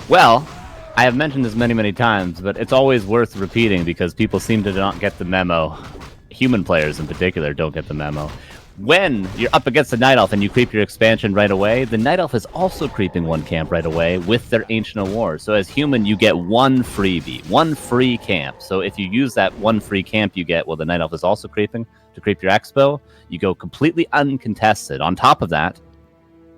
Well, I have mentioned this many, many times, but it's always worth repeating because people seem to not get the memo. Human players in particular don't get the memo. When you're up against the Night Elf and you creep your expansion right away, the Night Elf is also creeping one camp right away with their Ancient of War. So as human, you get one freebie, one free camp. So if you use that one free camp you get, well, the Night Elf is also creeping to creep your expo, you go completely uncontested. On top of that,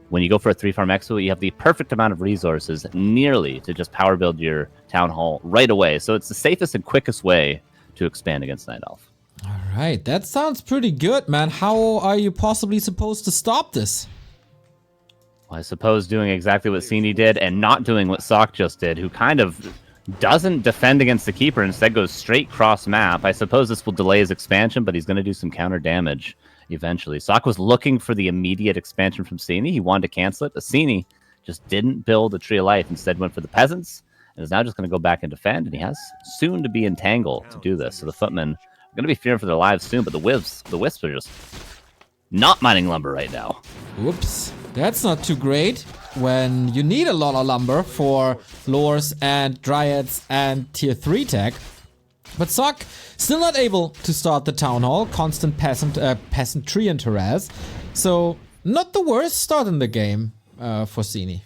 when you go for a 3-farm expo, you have the perfect amount of resources nearly to just power build your Town Hall right away. So it's the safest and quickest way to expand against Night Elf. All right, that sounds pretty good, man. How are you possibly supposed to stop this? Well, I suppose doing exactly what Sini did and not doing what Sock just did, who kind of doesn't defend against the Keeper, instead goes straight cross-map. I suppose this will delay his expansion, but he's going to do some counter damage eventually. Sock was looking for the immediate expansion from Sini. He wanted to cancel it, but Sini just didn't build a Tree of Life. Instead went for the Peasants, and is now just going to go back and defend, and he has soon to be Entangle to do this. So the Footmen are going to be fearing for their lives soon, but the Wisps are just not mining lumber right now. Whoops. That's not too great when you need a lot of lumber for lures and dryads and tier 3 tech. But Sock still not able to start the Town Hall. Constant peasantry and harass. So not the worst start in the game for Sini.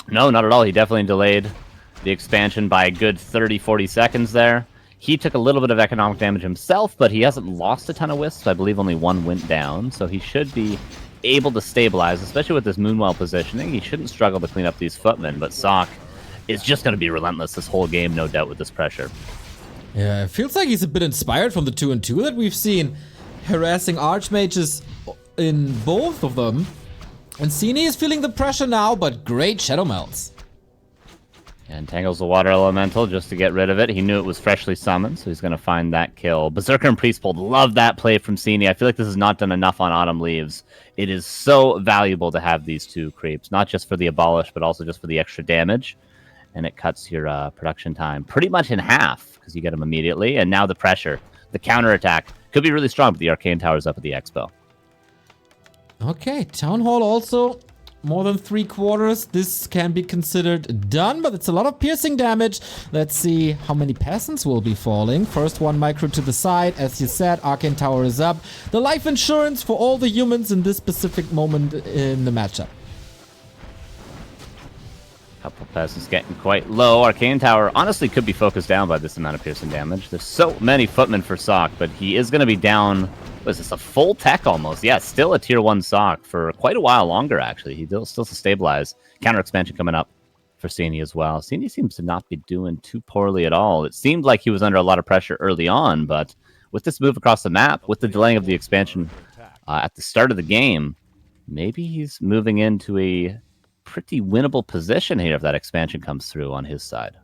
No, not at all. He definitely delayed the expansion by a good 30-40 seconds there. He took a little bit of economic damage himself, but he hasn't lost a ton of wisps. I believe only one went down, so he should be able to stabilize, especially with this Moonwell positioning. He shouldn't struggle to clean up these Footmen, but Sock is just going to be relentless this whole game, no doubt, with this pressure. Yeah, it feels like he's a bit inspired from the 2-2 that we've seen, harassing Archmages in both of them. And Sini is feeling the pressure now, but great Shadow Melts. And entangles the Water Elemental just to get rid of it. He knew it was freshly summoned, so he's going to find that kill. Berserker and Priestfold, love that play from Sini. I feel like this is not done enough on Autumn Leaves. It is so valuable to have these two creeps, not just for the Abolish, but also just for the extra damage. And it cuts your production time pretty much in half, because you get them immediately. And now the pressure, the counterattack, could be really strong, but the Arcane Tower's up at the Expo. Okay, Town Hall also more than 3/4. This can be considered done, but it's a lot of piercing damage. Let's see how many peasants will be falling. First one micro to the side. As you said, Arcane Tower is up. The life insurance for all the humans in this specific moment in the matchup. Couple peasants getting quite low. Arcane Tower honestly could be focused down by this amount of piercing damage. There's so many Footmen for Sock, but he is going to be down. What is this, a full tech almost? Yeah, still a tier 1 Sock for quite a while longer, actually. He still to stabilize. Counter expansion coming up for Sini as well. Sini seems to not be doing too poorly at all. It seemed like he was under a lot of pressure early on, but with this move across the map, with the delaying of the expansion at the start of the game, maybe he's moving into a pretty winnable position here if that expansion comes through on his side.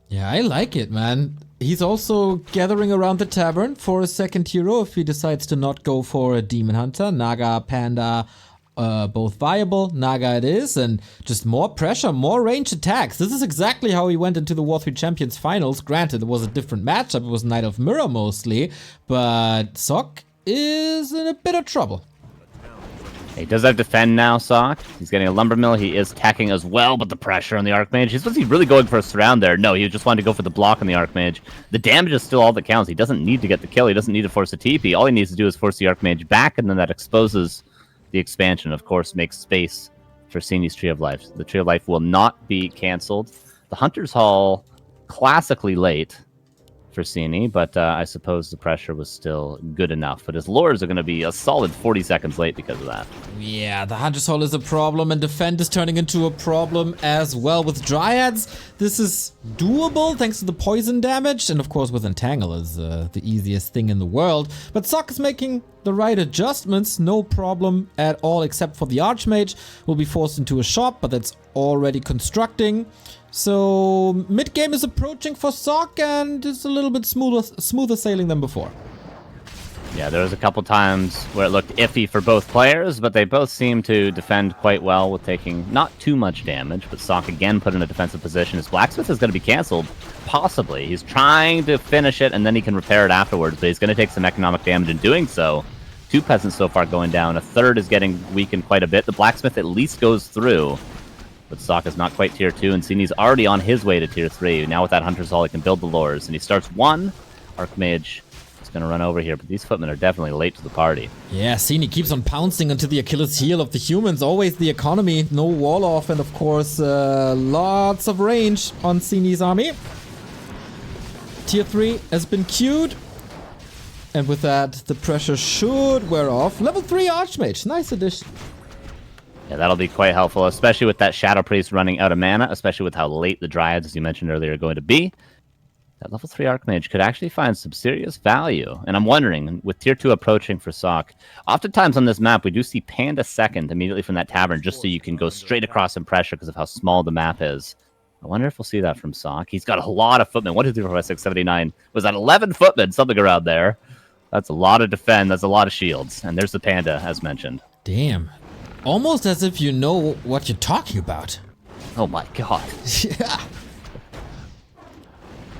Yeah, I like it, man. He's also gathering around the tavern for a second hero if he decides to not go for a Demon Hunter. Naga, Panda, both viable. Naga it is, and just more pressure, more range attacks. This is exactly how he went into the W3Champions finals. Granted, it was a different matchup. It was Knight of Mirror mostly, but Sock is in a bit of trouble. He does have defend now, Sock. He's getting a lumber mill. He is tacking as well, but the pressure on the Archmage. Was he really going for a surround there? No, he just wanted to go for the block on the Archmage. The damage is still all that counts. He doesn't need to get the kill. He doesn't need to force a TP. All he needs to do is force the Archmage back, and then that exposes the expansion. Of course, makes space for Sini's Tree of Life. The Tree of Life will not be canceled. The Hunter's Hall, classically late for Sini, but I suppose the pressure was still good enough. But his lures are going to be a solid 40 seconds late because of that. Yeah, the Hunter's Hall is a problem, and Defend is turning into a problem as well. With Dryads, this is doable thanks to the poison damage, and of course with Entangle is the easiest thing in the world. But Sock is making the right adjustments, no problem at all, except for the Archmage will be forced into a shop, but that's already constructing. So mid-game is approaching for Sock, and it's a little bit smoother sailing than before. Yeah, there was a couple times where it looked iffy for both players, but they both seem to defend quite well with taking not too much damage. But Sock again put in a defensive position. His Blacksmith is going to be canceled, possibly. He's trying to finish it, and then he can repair it afterwards, but he's going to take some economic damage in doing so. 2 peasants so far going down. A third is getting weakened quite a bit. The Blacksmith at least goes through. But Sock is not quite tier 2, and Sini's already on his way to tier 3. Now with that Hunter's Hall, he can build the lures, and he starts 1. Archmage is going to run over here, but these footmen are definitely late to the party. Yeah, Sini keeps on pouncing onto the Achilles heel of the humans. Always the economy, no wall off, and of course, lots of range on Sini's army. Tier 3 has been queued. And with that, the pressure should wear off. Level 3 Archmage, nice addition. Yeah, that'll be quite helpful, especially with that Shadow Priest running out of mana, especially with how late the Dryads, as you mentioned earlier, are going to be. That level 3 Archmage could actually find some serious value. And I'm wondering, with tier 2 approaching for Sock, oftentimes on this map, we do see Panda second immediately from that tavern, just so you can go straight across in pressure because of how small the map is. I wonder if we'll see that from Sock. He's got a lot of footmen. 1, 2, 3, 4, 5, 6, 7, 8, 9. Was that 11 footmen? Something around there. That's a lot of defend. That's a lot of shields. And there's the Panda, as mentioned. Damn. Almost as if you know what you're talking about. Oh my god. Yeah.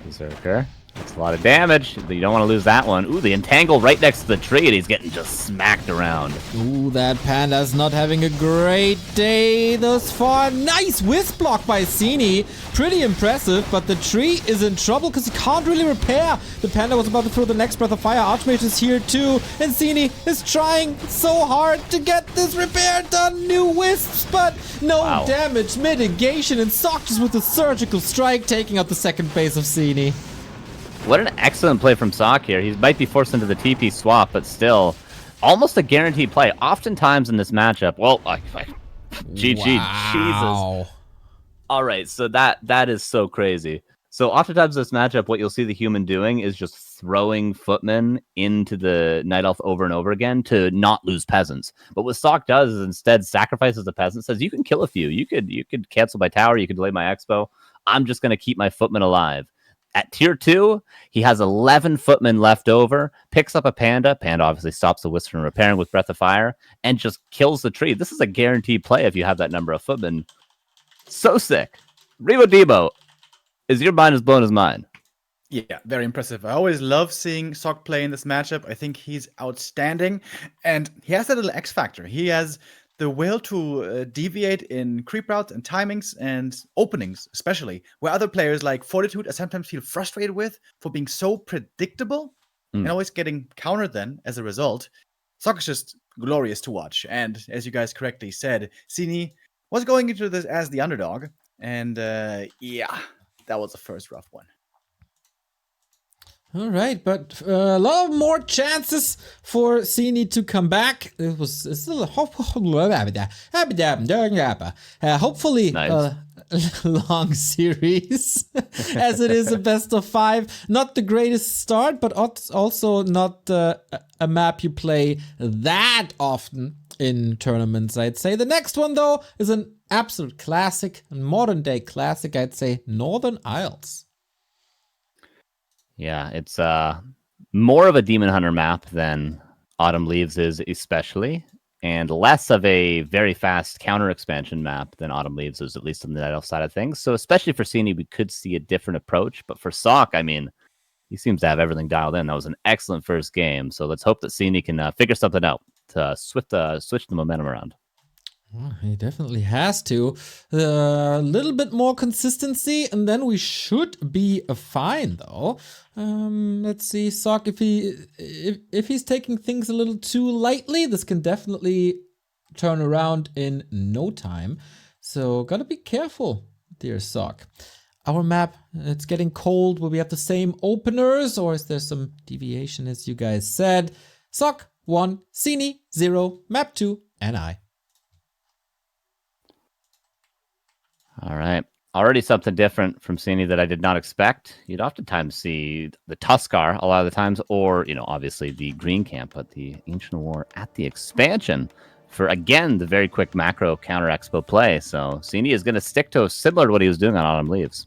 Berserker. That's a lot of damage. You don't want to lose that one. Ooh, the entangle right next to the tree, and he's getting just smacked around. Ooh, that Panda's not having a great day thus far. Nice wisp block by Sini. Pretty impressive, but the tree is in trouble because he can't really repair. The Panda was about to throw the next breath of fire. Archmage is here too, and Sini is trying so hard to get this repair done. New wisps, but no damage mitigation, and Sock just with a surgical strike taking out the second base of Sini. What an excellent play from Sock here. He might be forced into the TP swap, but still, almost a guaranteed play. Oftentimes in this matchup, well, GG, wow. Jesus. All right, so that is so crazy. So oftentimes in this matchup, what you'll see the human doing is just throwing footmen into the Night Elf over and over again to not lose peasants. But what Sock does is instead sacrifices the peasant, says, you can kill a few. You could cancel my tower, you could delay my expo. I'm just going to keep my footmen alive. At tier 2, he has 11 footmen left over, picks up a Panda. Panda obviously stops the Wisp from repairing with Breath of Fire, and just kills the tree. This is a guaranteed play if you have that number of footmen. So sick. Revo Debo, is your mind as blown as mine? Yeah, very impressive. I always love seeing Sock play in this matchup. I think he's outstanding, and he has that little X factor. He has the will to deviate in creep routes and timings and openings, especially, where other players like Fortitude I sometimes feel frustrated with for being so predictable and always getting countered then as a result. Sock is just glorious to watch. And as you guys correctly said, Sini was going into this as the underdog. And yeah, that was the first rough one. All right, but a lot of more chances for Sini to come back. It was still hopefully nice. A long series, as it is a best of 5. Not the greatest start, but also not a map you play that often in tournaments, I'd say. The next one, though, is an absolute classic, a modern-day classic, I'd say, Northern Isles. Yeah, it's more of a Demon Hunter map than Autumn Leaves is, especially, and less of a very fast counter expansion map than Autumn Leaves is, at least on the Night Elf side of things. So especially for Sini, we could see a different approach. But for Sock, I mean, he seems to have everything dialed in. That was an excellent first game. So let's hope that Sini can figure something out to switch the momentum around. Well, he definitely has to. A little bit more consistency, and then we should be fine, though. Let's see, Sock, if he's taking things a little too lightly, this can definitely turn around in no time. So, gotta be careful, dear Sock. Our map, it's getting cold. Will we have the same openers, or is there some deviation, as you guys said? Sock 1, Sini 0, map 2, and I. All right. Already something different from Sini that I did not expect. You'd oftentimes see the Tuskar a lot of the times, or, obviously the Green Camp at the Ancient War at the expansion for, again, the very quick macro counter expo play. So Sini is going to stick to similar to what he was doing on Autumn Leaves.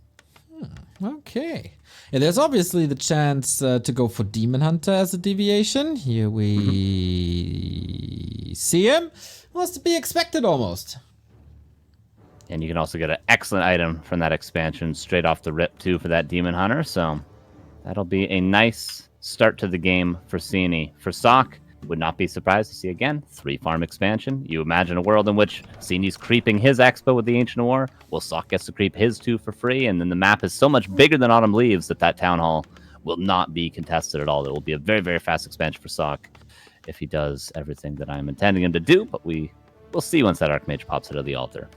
Okay. Yeah, there's obviously the chance to go for Demon Hunter as a deviation. Here we see him. Was to be expected almost. And you can also get an excellent item from that expansion straight off the rip, too, for that Demon Hunter. So that'll be a nice start to the game for Sini. For Sock, Would not be surprised to see again 3-farm expansion. You imagine a world in which Sini's creeping his expo with the Ancient War, while Sock gets to creep his 2 for free, and then the map is so much bigger than Autumn Leaves that Town Hall will not be contested at all. It will be a very, very fast expansion for Sock if he does everything that I'm intending him to do, but we'll see once that Archmage pops out of the altar.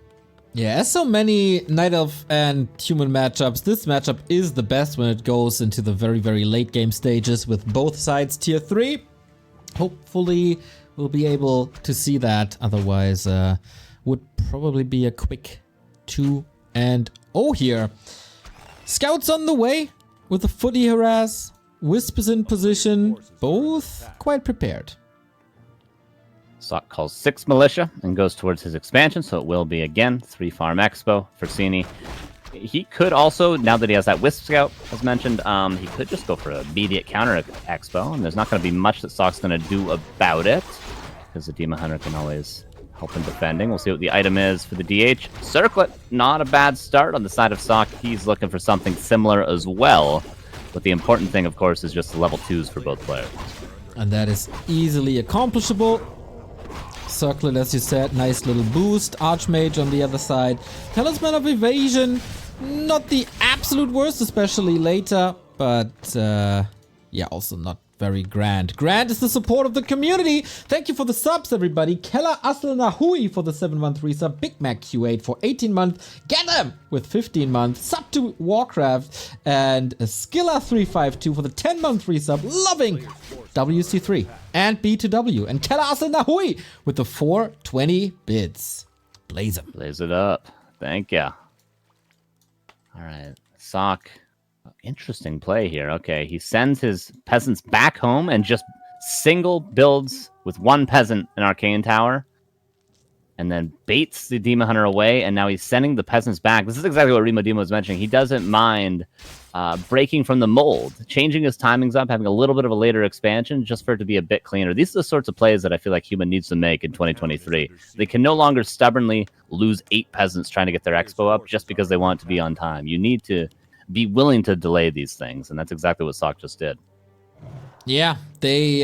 Yeah, as so many Night Elf and human matchups, this matchup is the best when it goes into the very, very late game stages with both sides tier 3. Hopefully we'll be able to see that, otherwise would probably be a quick 2-0 here. Scouts on the way with the footy harass, Wisp is in position, both quite prepared. Sock calls 6 militia and goes towards his expansion, so it will be again 3-farm expo for Sini. He could also, now that he has that Wisp Scout, as mentioned, he could just go for an immediate counter expo, and there's not going to be much that Sock's going to do about it, because the Demon Hunter can always help in defending. We'll see what the item is for the DH. Circlet, not a bad start on the side of Sock. He's looking for something similar as well, but the important thing, of course, is just the level 2s for both players. And that is easily accomplishable. Circlet, as you said, nice little boost. Archmage on the other side. Talisman of Evasion, not the absolute worst, especially later, but yeah, also not very grand. Grand is the support of the community. Thank you for the subs, everybody. Keller Asel Nahui for the 713 sub. Big Mac Q8 for 18 months. Get them with 15 months. Sub to Warcraft. And Skilla 352 for the 10-month resub. Loving WC3 and B2W. And Keller Asel Nahui with the 420 bits. Blaze 'em. Blaze it up. Thank ya. All right. Sock. Interesting play here. Okay, he sends his peasants back home and just single builds with 1 peasant an Arcane Tower, and then baits the Demon Hunter away, and now he's sending the peasants back. This is exactly what Remo Demo was mentioning. He doesn't mind breaking from the mold, changing his timings up, having a little bit of a later expansion just for it to be a bit cleaner. These are the sorts of plays that I feel like Human needs to make in 2023. They can no longer stubbornly lose 8 peasants trying to get their expo up just because they want it to be on time. You need to be willing to delay these things, and that's exactly what Sock just did. Yeah, they,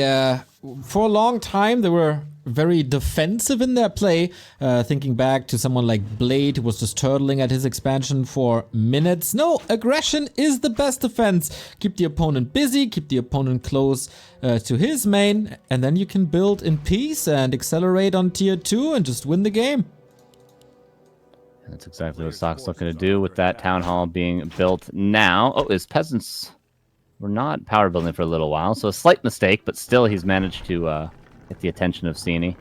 for a long time, they were very defensive in their play. Thinking back to someone like Blade, who was just turtling at his expansion for minutes. No, aggression is the best defense. Keep the opponent busy, keep the opponent close to his main, and then you can build in peace and accelerate on tier 2 and just win the game. That's exactly what Sock's looking to do with that Town Hall being built now. Oh, his peasants were not power building for a little while, so a slight mistake, but still he's managed to get the attention of Sini.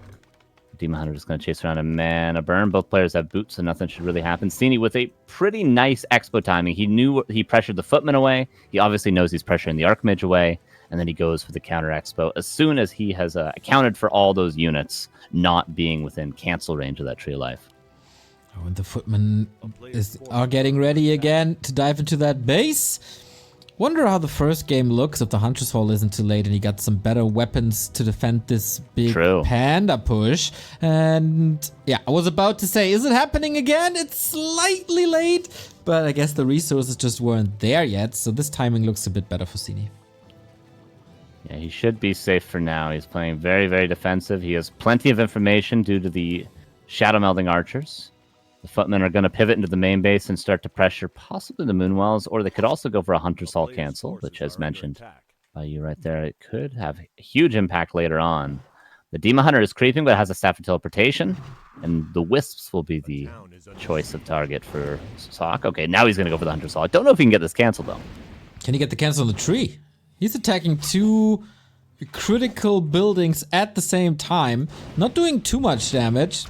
Demon Hunter is going to chase around a mana burn. Both players have boots, so nothing should really happen. Sini with a pretty nice expo timing. He knew he pressured the Footman away. He obviously knows he's pressuring the Archmage away, and then he goes for the counter expo as soon as he has accounted for all those units not being within cancel range of that Tree of Life. Oh, and the Footmen are getting ready again to dive into that base. Wonder how the first game looks if the Hunter's Fall isn't too late and he got some better weapons to defend this big panda push. And yeah, I was about to say, is it happening again? It's slightly late, but I guess the resources just weren't there yet. So this timing looks a bit better for Sini. Yeah, he should be safe for now. He's playing very, very defensive. He has plenty of information due to the Shadow Melding Archers. The Footmen are going to pivot into the main base and start to pressure possibly the Moonwells, or they could also go for a Hunter's Hall cancel, which, as mentioned by you right there, it could have a huge impact later on. The Demon Hunter is creeping, but it has a Staff of Teleportation, and the Wisps will be the choice of target for Sock. Okay, now he's going to go for the Hunter's Hall. I don't know if he can get this canceled, though. Can he get the cancel on the tree? He's attacking 2 critical buildings at the same time, not doing too much damage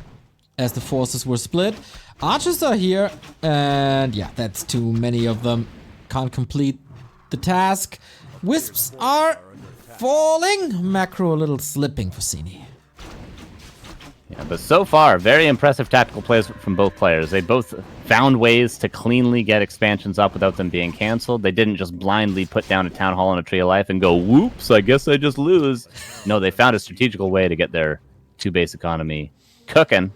as the forces were split. Archers are here, and yeah, that's too many of them. Can't complete the task. Wisps are falling. Macro a little slipping for Sini. Yeah, but so far, very impressive tactical plays from both players. They both found ways to cleanly get expansions up without them being canceled. They didn't just blindly put down a Town Hall and a Tree of Life and go, whoops, I guess I just lose. No, they found a strategical way to get their 2 base economy cooking.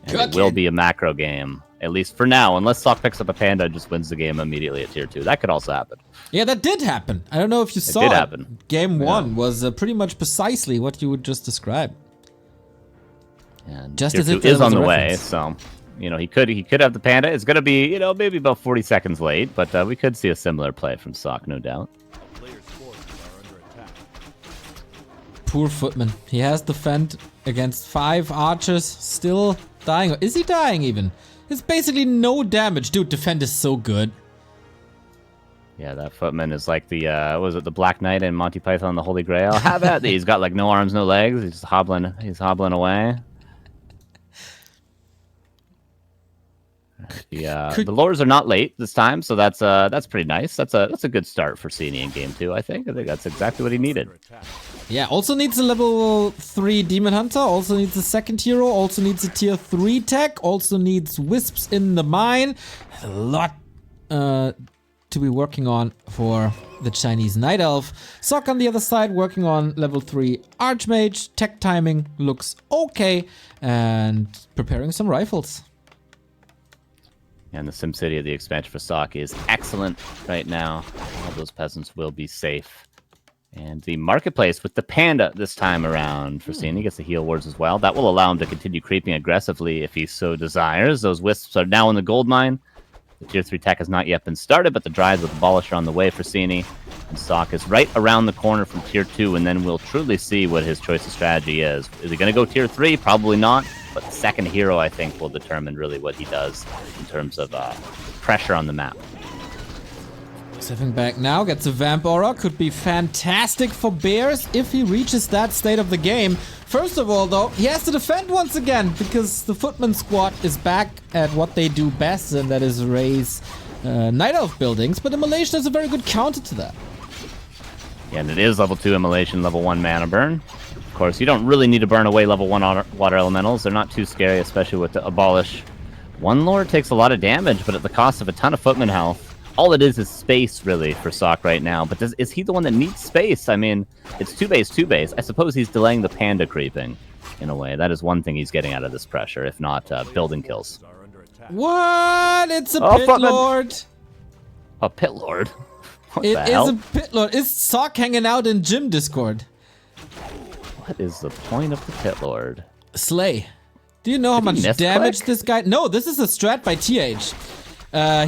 And it will be a macro game. at least for now, unless Sock picks up a Panda and just wins the game immediately at tier 2. That could also happen. Yeah, that did happen. I don't know if you saw it. Did happen. Game 1 was pretty much precisely what you would just describe. And Just tier as 2 if there is was on a the way, reference. so he could have the Panda. It's going to be, maybe about 40 seconds late, but we could see a similar play from Sock, no doubt. Poor Footman. He has defend against 5 archers, still dying. Is he dying even? It's basically no damage. Dude, defend is so good. Yeah, that Footman is like the, was it the Black Knight in Monty Python and the Holy Grail? Have at thee. He's got like no arms, no legs. He's hobbling away. The lures are not late this time, so that's pretty nice. That's a good start for Sini in game 2. I think that's exactly what he needed. Yeah, also needs a level 3 Demon Hunter, also needs a second hero, also needs a tier 3 tech, also needs wisps in the mine. A lot to be working on for the Chinese Night Elf. Sock on the other side working on level 3 Archmage. Tech timing looks okay, and preparing some rifles. And the SimCity of the expansion for Sock is excellent right now. All those peasants will be safe. And the marketplace with the Panda this time around for Sini gets the heal wards as well. That will allow him to continue creeping aggressively if he so desires. Those wisps are now in the gold mine. The tier 3 tech has not yet been started, but the Dryades with Abolish are on the way for Sini. And Sock is right around the corner from tier 2, and then we'll truly see what his choice of strategy is. Is he going to go tier 3? Probably not. But the second hero, I think, will determine really what he does in terms of pressure on the map. Stepping back now, gets a Vamp Aura. Could be fantastic for Bears if he reaches that state of the game. First of all, though, he has to defend once again, because the Footman squad is back at what they do best, and that is raise Night Elf buildings. But Immolation is a very good counter to that. Yeah, and it is level 2 Immolation, level 1 mana burn. Of course, you don't really need to burn away level 1 water elementals. They're not too scary, especially with the Abolish. One lord takes a lot of damage, but at the cost of a ton of Footman health. All it is space, really, for Sock right now. But is he the one that needs space? I mean, it's 2 base. I suppose he's delaying the Panda creeping, in a way. That is one thing he's getting out of this pressure, if not building kills. What? It's a Pit Footman. Lord. A Pit Lord? What It the is hell? a Pit Lord. Is Sock hanging out in Gym Discord? What is the point of the Pit Lord? Slay. Do you know how Did he much damage misclick? this guy... No, this is a strat by TH.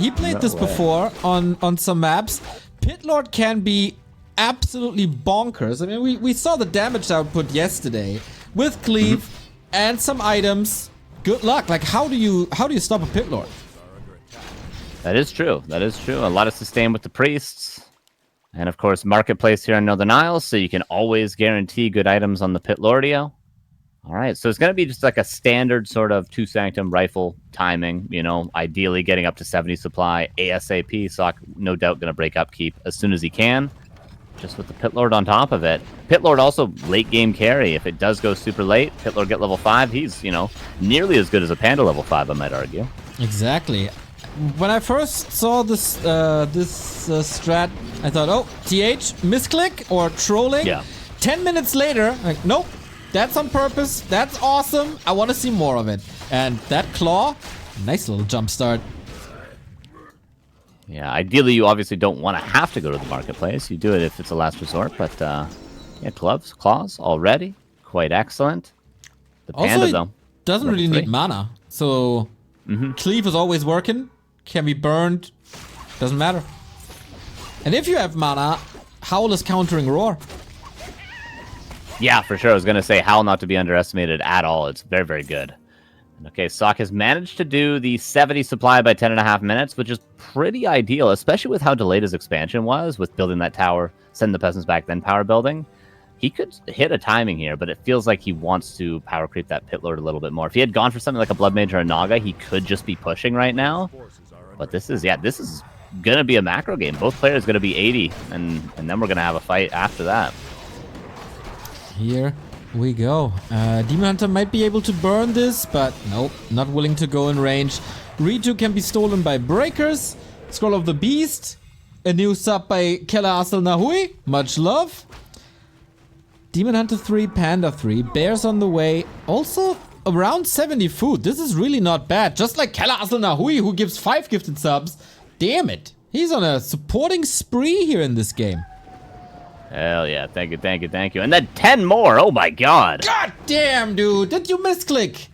He played No this way. before on some maps. Pit Lord can be absolutely bonkers. I mean, we saw the damage output yesterday with Cleave and some items. Good luck. Like, how do you stop a Pit Lord? That is true. A lot of sustain with the priests. And of course, marketplace here in Northern Isles, so you can always guarantee good items on the Pit Lordio. All right, so it's going to be just like a standard sort of 2 Sanctum rifle timing, ideally getting up to 70 supply ASAP. Sock, no doubt, going to break upkeep as soon as he can, just with the Pit Lord on top of it. Pit Lord also late game carry. If it does go super late, Pit Lord get level 5. He's, nearly as good as a Panda level 5, I might argue. Exactly. When I first saw this strat, I thought, oh, TH, misclick or trolling? Yeah. 10 minutes later, like, nope, that's on purpose. That's awesome. I want to see more of it. And that claw, nice little jump start. Yeah, ideally you obviously don't want to have to go to the marketplace. You do it if it's a last resort, but yeah, claws already, quite excellent. The Panda, Also, it though, doesn't level really 3. need mana. So, Cleave is always working. Can be burned. Doesn't matter. And if you have mana, Howl is countering Roar. Yeah, for sure. I was going to say Howl not to be underestimated at all. It's very, very good. Okay, Sock has managed to do the 70 supply by 10.5 minutes, which is pretty ideal, especially with how delayed his expansion was, with building that tower, send the peasants back, then power building. He could hit a timing here, but it feels like he wants to power creep that Pit Lord a little bit more. If he had gone for something like a Blood Mage or a Naga, he could just be pushing right now. But this is going to be a macro game. Both players going to be 80, and then we're going to have a fight after that. Here we go. Demon Hunter might be able to burn this, but nope, not willing to go in range. Ritu can be stolen by Breakers. Scroll of the Beast. A new sub by Kela Asel Nahui. Much love. Demon Hunter 3, Panda 3. Bears on the way. Also, around 70 food. This is really not bad. Just like Kella Nahui, who gives 5 gifted subs. Damn it. He's on a supporting spree here in this game. Hell yeah. Thank you, thank you, thank you. And then 10 more. Oh my god. God damn, dude. Did you misclick?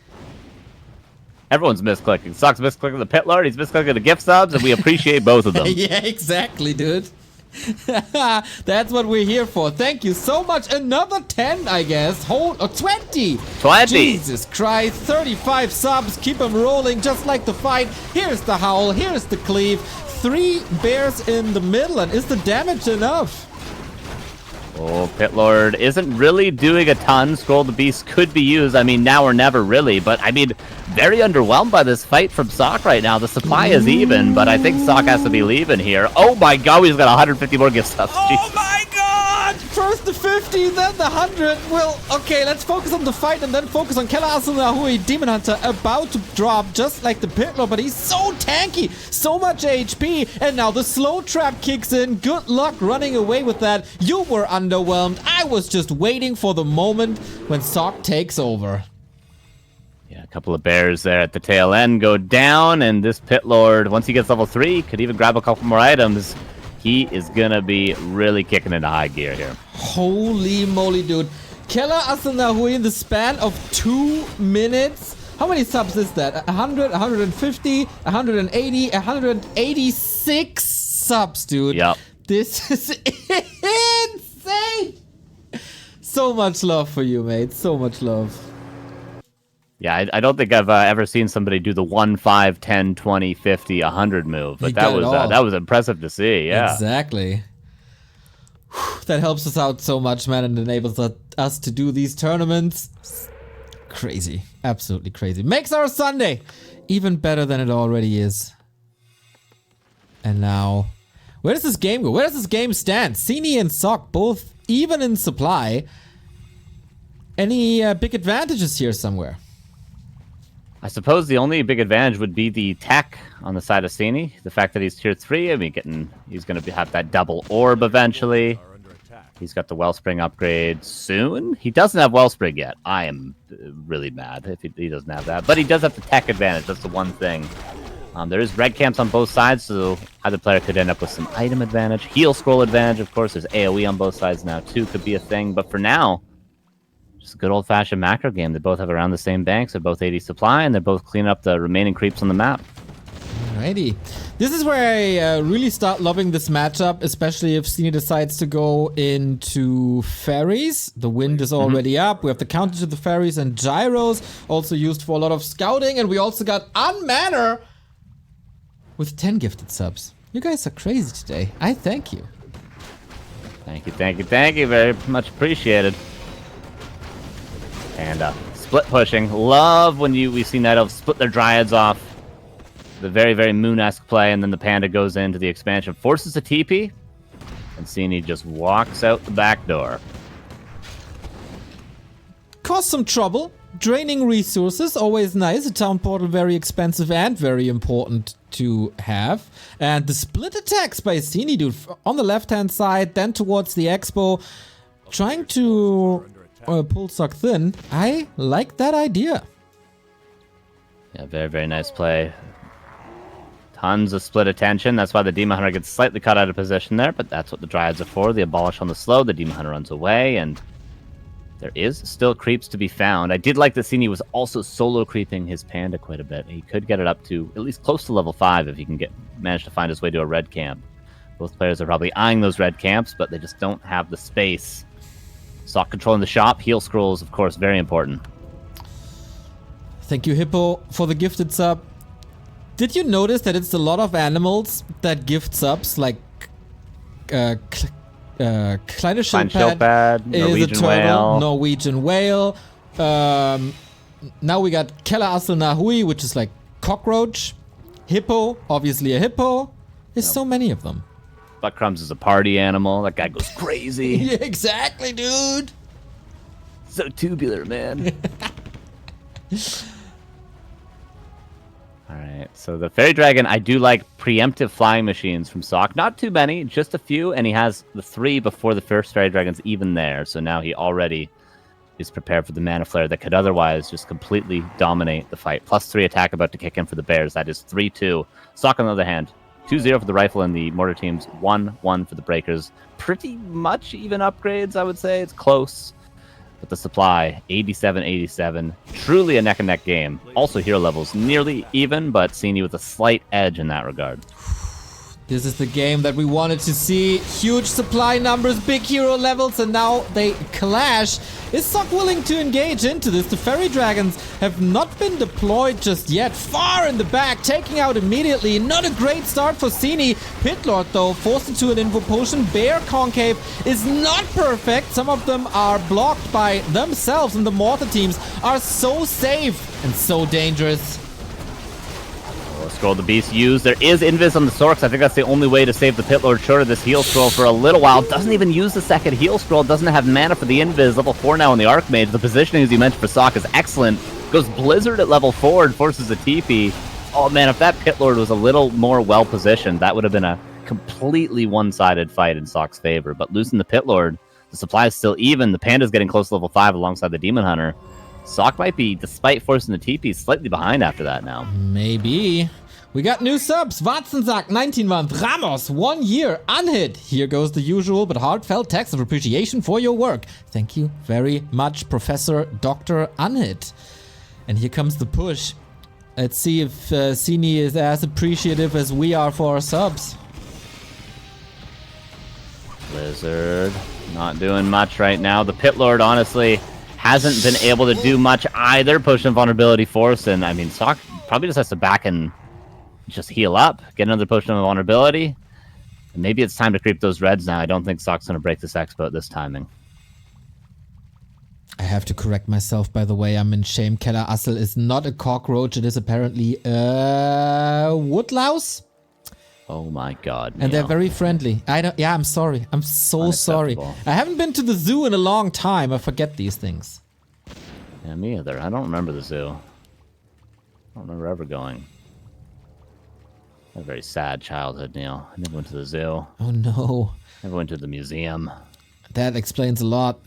Everyone's misclicking. Sock's misclicking the pit lord, he's misclicking the gift subs, and we appreciate both of them. Yeah, exactly, dude. That's what we're here for. Thank you so much. Another 10, I guess. 20. 20. Jesus Christ. 35 subs. Keep them rolling just like the fight. Here's the howl. Here's the cleave. 3 bears in the middle. And is the damage enough? Oh, Pit Lord isn't really doing a ton. Scroll the Beast could be used. I mean, now or never, really. But, I mean, very underwhelmed by this fight from Sock right now. The supply is even, but I think Sock has to be leaving here. Oh, my God, he's got 150 more gift subs. Oh, my God! First the 50, then the 100. Well, okay, let's focus on the fight and then focus on Kella Asunahui, Demon Hunter, about to drop just like the Pit Lord, but he's so tanky, so much HP, and now the slow trap kicks in. Good luck running away with that. You were underwhelmed. I was just waiting for the moment when Sock takes over. Yeah, a couple of bears there at the tail end go down, and this Pit Lord, once he gets level 3, could even grab a couple more items. He is gonna be really kicking into high gear here. Holy moly, dude. Kella Asunahui in the span of 2 minutes. How many subs is that? 100, 150, 180, 186 subs, dude. Yep. This is insane. So much love for you, mate. So much love. Yeah, I don't think I've ever seen somebody do the 1, 5, 10, 20, 50, 100 move, but that was impressive to see. Yeah, exactly. Whew, that helps us out so much, man, and enables us to do these tournaments. Crazy, absolutely crazy. Makes our Sunday even better than it already is. And now, where does this game go? Where does this game stand? Sini and Sock both even in supply. Any big advantages here somewhere? I suppose the only big advantage would be the tech on the side of Sini. The fact that he's tier 3, I mean, he's going to have that double orb eventually. He's got the Wellspring upgrade soon. He doesn't have Wellspring yet. I am really mad if he doesn't have that. But he does have the tech advantage. That's the one thing. There is red camps on both sides, so either player could end up with some item advantage. Heal scroll advantage, of course. There's AoE on both sides now, too. Could be a thing. But for now, just a good old-fashioned macro game. They both have around the same banks. They're both 80 supply, and they're both cleaning up the remaining creeps on the map. Alrighty. This is where I really start loving this matchup, especially if Sini decides to go into ferries. The wind is already up. We have the counter to the ferries and gyros, also used for a lot of scouting. And we also got Unmanner with 10 gifted subs. You guys are crazy today. I thank you. Thank you, thank you, thank you. Very much appreciated. And split pushing. Love when we see Night Elves split their Dryads off. The very, very Moon-esque play, and then the Panda goes into the expansion, forces a TP, and Sini just walks out the back door. Caused some trouble. Draining resources, always nice. A town portal, very expensive and very important to have. And the split attacks by Sini, dude, on the left-hand side, then towards the Expo. Trying to pull Sock thin. I like that idea. Yeah, very, very nice play. Tons of split attention. That's why the Demon Hunter gets slightly cut out of position there, but that's what the Dryads are for. They abolish on the slow, the Demon Hunter runs away, and there is still creeps to be found. I did like that Sini was also solo creeping his Panda quite a bit. He could get it up to at least close to level 5 if he can manage to find his way to a red camp. Both players are probably eyeing those red camps, but they just don't have the space. Sock controlling the shop. Heal scrolls, of course, very important. Thank you, Hippo, for the gifted sub. Did you notice that it's a lot of animals that gift subs, like Kleine Schildpad is a turtle, whale. Norwegian whale. Now we got Kella Asunahui, which is like cockroach. Hippo, obviously a hippo. There's so many of them. Buttcrumbs is a party animal. That guy goes crazy. Yeah, exactly, dude. So tubular, man. Alright, so the Fairy Dragon, I do like preemptive flying machines from Sock. Not too many, just a few, and he has the 3 before the first Fairy Dragon's even there. So now he already is prepared for the Mana Flare that could otherwise just completely dominate the fight. +3 attack about to kick in for the Bears. That is 3-2. Sock, on the other hand, 2-0 for the Rifle and the Mortar teams, 1-1 for the Breakers. Pretty much even upgrades, I would say. It's close. But the Supply, 87-87. Truly a neck-and-neck game. Also hero levels nearly even, but Sini with a slight edge in that regard. This is the game that we wanted to see. Huge supply numbers, big hero levels, and now they clash. Is Sock willing to engage into this? The Fairy Dragons have not been deployed just yet. Far in the back, taking out immediately. Not a great start for Sini. Pitlord, though, forced into an Invo Potion. Bear Concave is not perfect. Some of them are blocked by themselves, and the Mortar teams are so safe and so dangerous. Scroll the Beast used. There is Invis on the Sorks. I think that's the only way to save the Pitlord short of this heal scroll for a little while. Doesn't even use the second heal scroll. Doesn't have mana for the Invis. Level 4 now on the Archmage. The positioning, as you mentioned, for Sock is excellent. Goes Blizzard at level 4 and forces a TP. Oh man, if that Pitlord was a little more well-positioned, that would have been a completely one-sided fight in Sock's favor. But losing the Pitlord, the supply is still even. The Panda's getting close to level 5 alongside the Demon Hunter. Sock might be, despite forcing the TP, slightly behind after that now. Maybe. We got new subs. Watzensack, 19 month. Ramos, 1 year. Unhit. Here goes the usual but heartfelt text of appreciation for your work. Thank you very much, Professor Dr. Unhit. And here comes the push. Let's see if Sini is as appreciative as we are for our subs. Blizzard, not doing much right now. The Pitlord, honestly, hasn't been able to do much either. Potion of Vulnerability force, and I mean, Sock probably just has to back and just heal up, get another Potion of Vulnerability. And maybe it's time to creep those reds now. I don't think Sock's going to break this expo at this timing. I have to correct myself, by the way. I'm in shame. Keller Assel is not a cockroach. It is apparently a woodlouse. Oh my god. And they're very friendly. Yeah, I'm sorry. I'm so sorry. I haven't been to the zoo in a long time. I forget these things. Yeah, me either. I don't remember the zoo. I don't remember ever going. A very sad childhood, Neil. I never went to the zoo. Oh no. Never went to the museum. That explains a lot.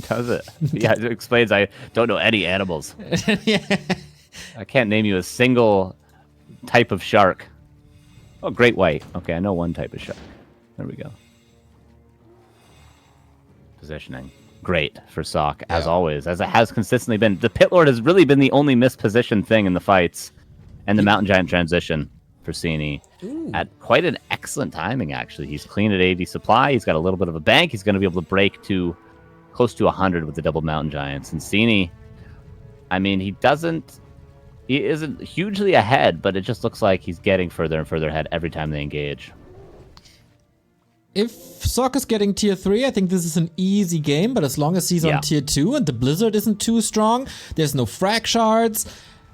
Does it? Yeah, it explains I don't know any animals. Yeah. I can't name you a single type of shark. Oh, great white. Okay, I know one type of shark. There we go. Positioning. Great for Sock, as always, as it has consistently been. The Pitlord has really been the only mispositioned thing in the fights. And the Mountain Giant transition for Sini at quite an excellent timing, actually. He's clean at 80 supply. He's got a little bit of a bank. He's going to be able to break to close to 100 with the double Mountain Giants. And Sini, I mean, he isn't hugely ahead, but it just looks like he's getting further and further ahead every time they engage. If Sock is getting tier 3, I think this is an easy game, but as long as he's on tier 2 and the Blizzard isn't too strong, there's no frag shards.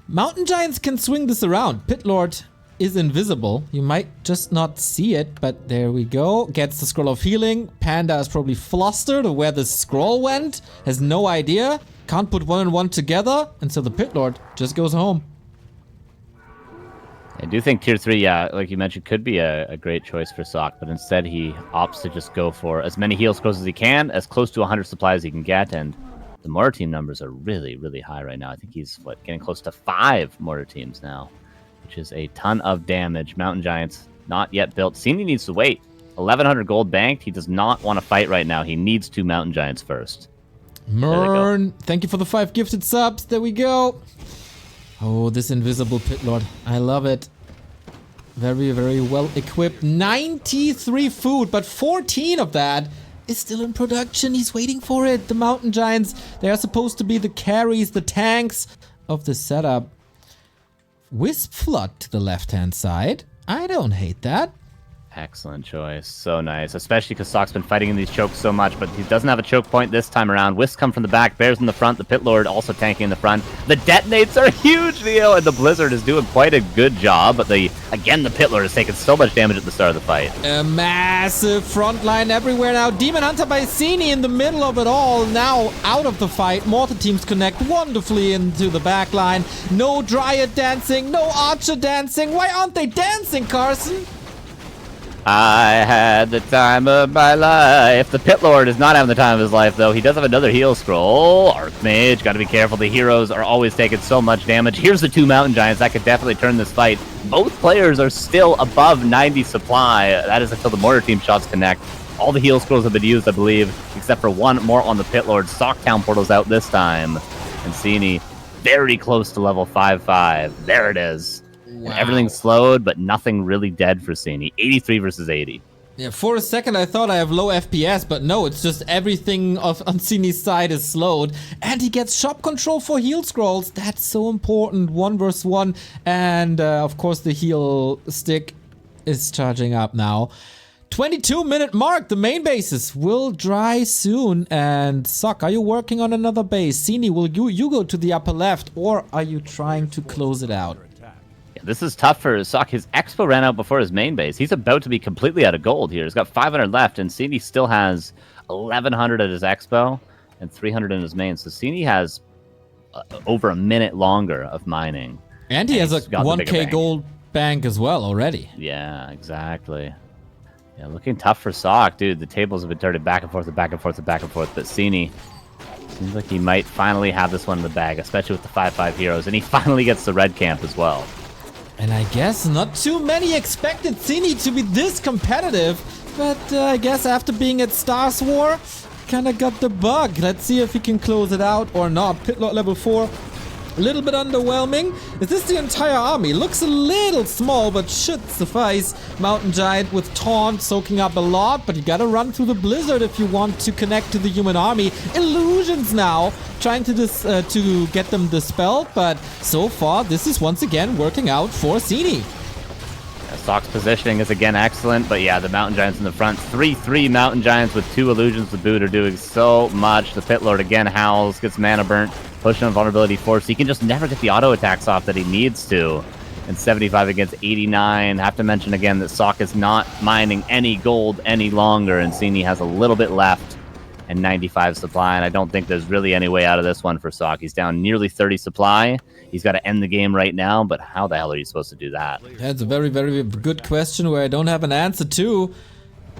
Mountain Giants can swing this around. Pitlord is invisible. You might just not see it, but there we go. Gets the Scroll of Healing. Panda is probably flustered of where the scroll went. Has no idea. Can't put 1 and 1 together. And so the Pitlord just goes home. I do think tier 3, yeah, like you mentioned, could be a great choice for Sock, but instead he opts to just go for as many heal scrolls as he can, as close to 100 supplies as he can get, and the Mortar team numbers are really, really high right now. I think he's, getting close to 5 Mortar teams now, which is a ton of damage. Mountain Giants, not yet built. Sini needs to wait. 1,100 gold banked. He does not want to fight right now. He needs 2 Mountain Giants first. Mern, thank you for the 5 gifted subs. There we go. Oh, this invisible Pitlord. I love it. Very, very well equipped. 93 food, but 14 of that is still in production. He's waiting for it. The Mountain Giants, they are supposed to be the carries, the tanks of the setup. Wisp Flood to the left-hand side. I don't hate that. Excellent choice. So nice. Especially because Sock's been fighting in these chokes so much, but he doesn't have a choke point this time around. Wisps come from the back, Bears in the front, the Pitlord also tanking in the front. The detonates are huge, Theo, and the Blizzard is doing quite a good job, but again, the Pitlord has taken so much damage at the start of the fight. A massive front line everywhere now. Demon Hunter by Sini in the middle of it all. Now out of the fight. Mortar teams connect wonderfully into the back line. No Dryad dancing, no Archer dancing. Why aren't they dancing, Carson? I had the time of my life. The Pit Lord is not having the time of his life, though. He does have another heal scroll. Archmage, gotta be careful. The heroes are always taking so much damage. Here's the 2 Mountain Giants. That could definitely turn this fight. Both players are still above 90 supply. That is until the Mortar Team shots connect. All the heal scrolls have been used, I believe, except for one more on the Pit Lord. Socktown portal's out this time. And Sini very close to level 5-5. There it is. Wow. Everything's slowed, but nothing really dead for Sini. 83 versus 80. Yeah, for a second I thought I have low FPS, but no, it's just everything on Sini's side is slowed. And he gets shop control for heal scrolls. That's so important. 1 versus 1. And of course the heal stick is charging up now. 22-minute mark. The main bases will dry soon. And Sock, are you working on another base? Sini, will you go to the upper left, or are you trying to close it out? Yeah, this is tough for Sock. His expo ran out before his main base. He's about to be completely out of gold here. He's got 500 left, and Sini still has 1,100 at his expo and 300 in his main. So Sini has over a minute longer of mining. And he has a got the bigger 1k bank. gold bank as well already. Yeah, exactly. Yeah, looking tough for Sock, dude. The tables have been turning back and forth and back and forth and back and forth, but Sini seems like he might finally have this one in the bag, especially with the 5-5 heroes, and he finally gets the red camp as well. And I guess not too many expected Sini to be this competitive, but I guess after being at Stars War, kinda got the bug. Let's see if he can close it out or not. Pitlord level 4. A little bit underwhelming. Is this the entire army? Looks a little small, but should suffice. Mountain Giant with Taunt soaking up a lot, but you gotta run through the blizzard if you want to connect to the human army. Illusions now, trying to get them dispelled, but so far this is once again working out for Sini. Sock's positioning is again excellent, but yeah, the Mountain Giants in the front. 3-3 Mountain Giants with 2 Illusions to boot are doing so much. The Pit Lord again howls, gets mana burnt, pushing on Vulnerability 4, so he can just never get the auto attacks off that he needs to. And 75 against 89. Have to mention again that Sock is not mining any gold any longer, and Sini has a little bit left and 95 supply, and I don't think there's really any way out of this one for Sock. He's down nearly 30 supply. He's got to end the game right now, but how the hell are you supposed to do that? That's a very, very good question where I don't have an answer to.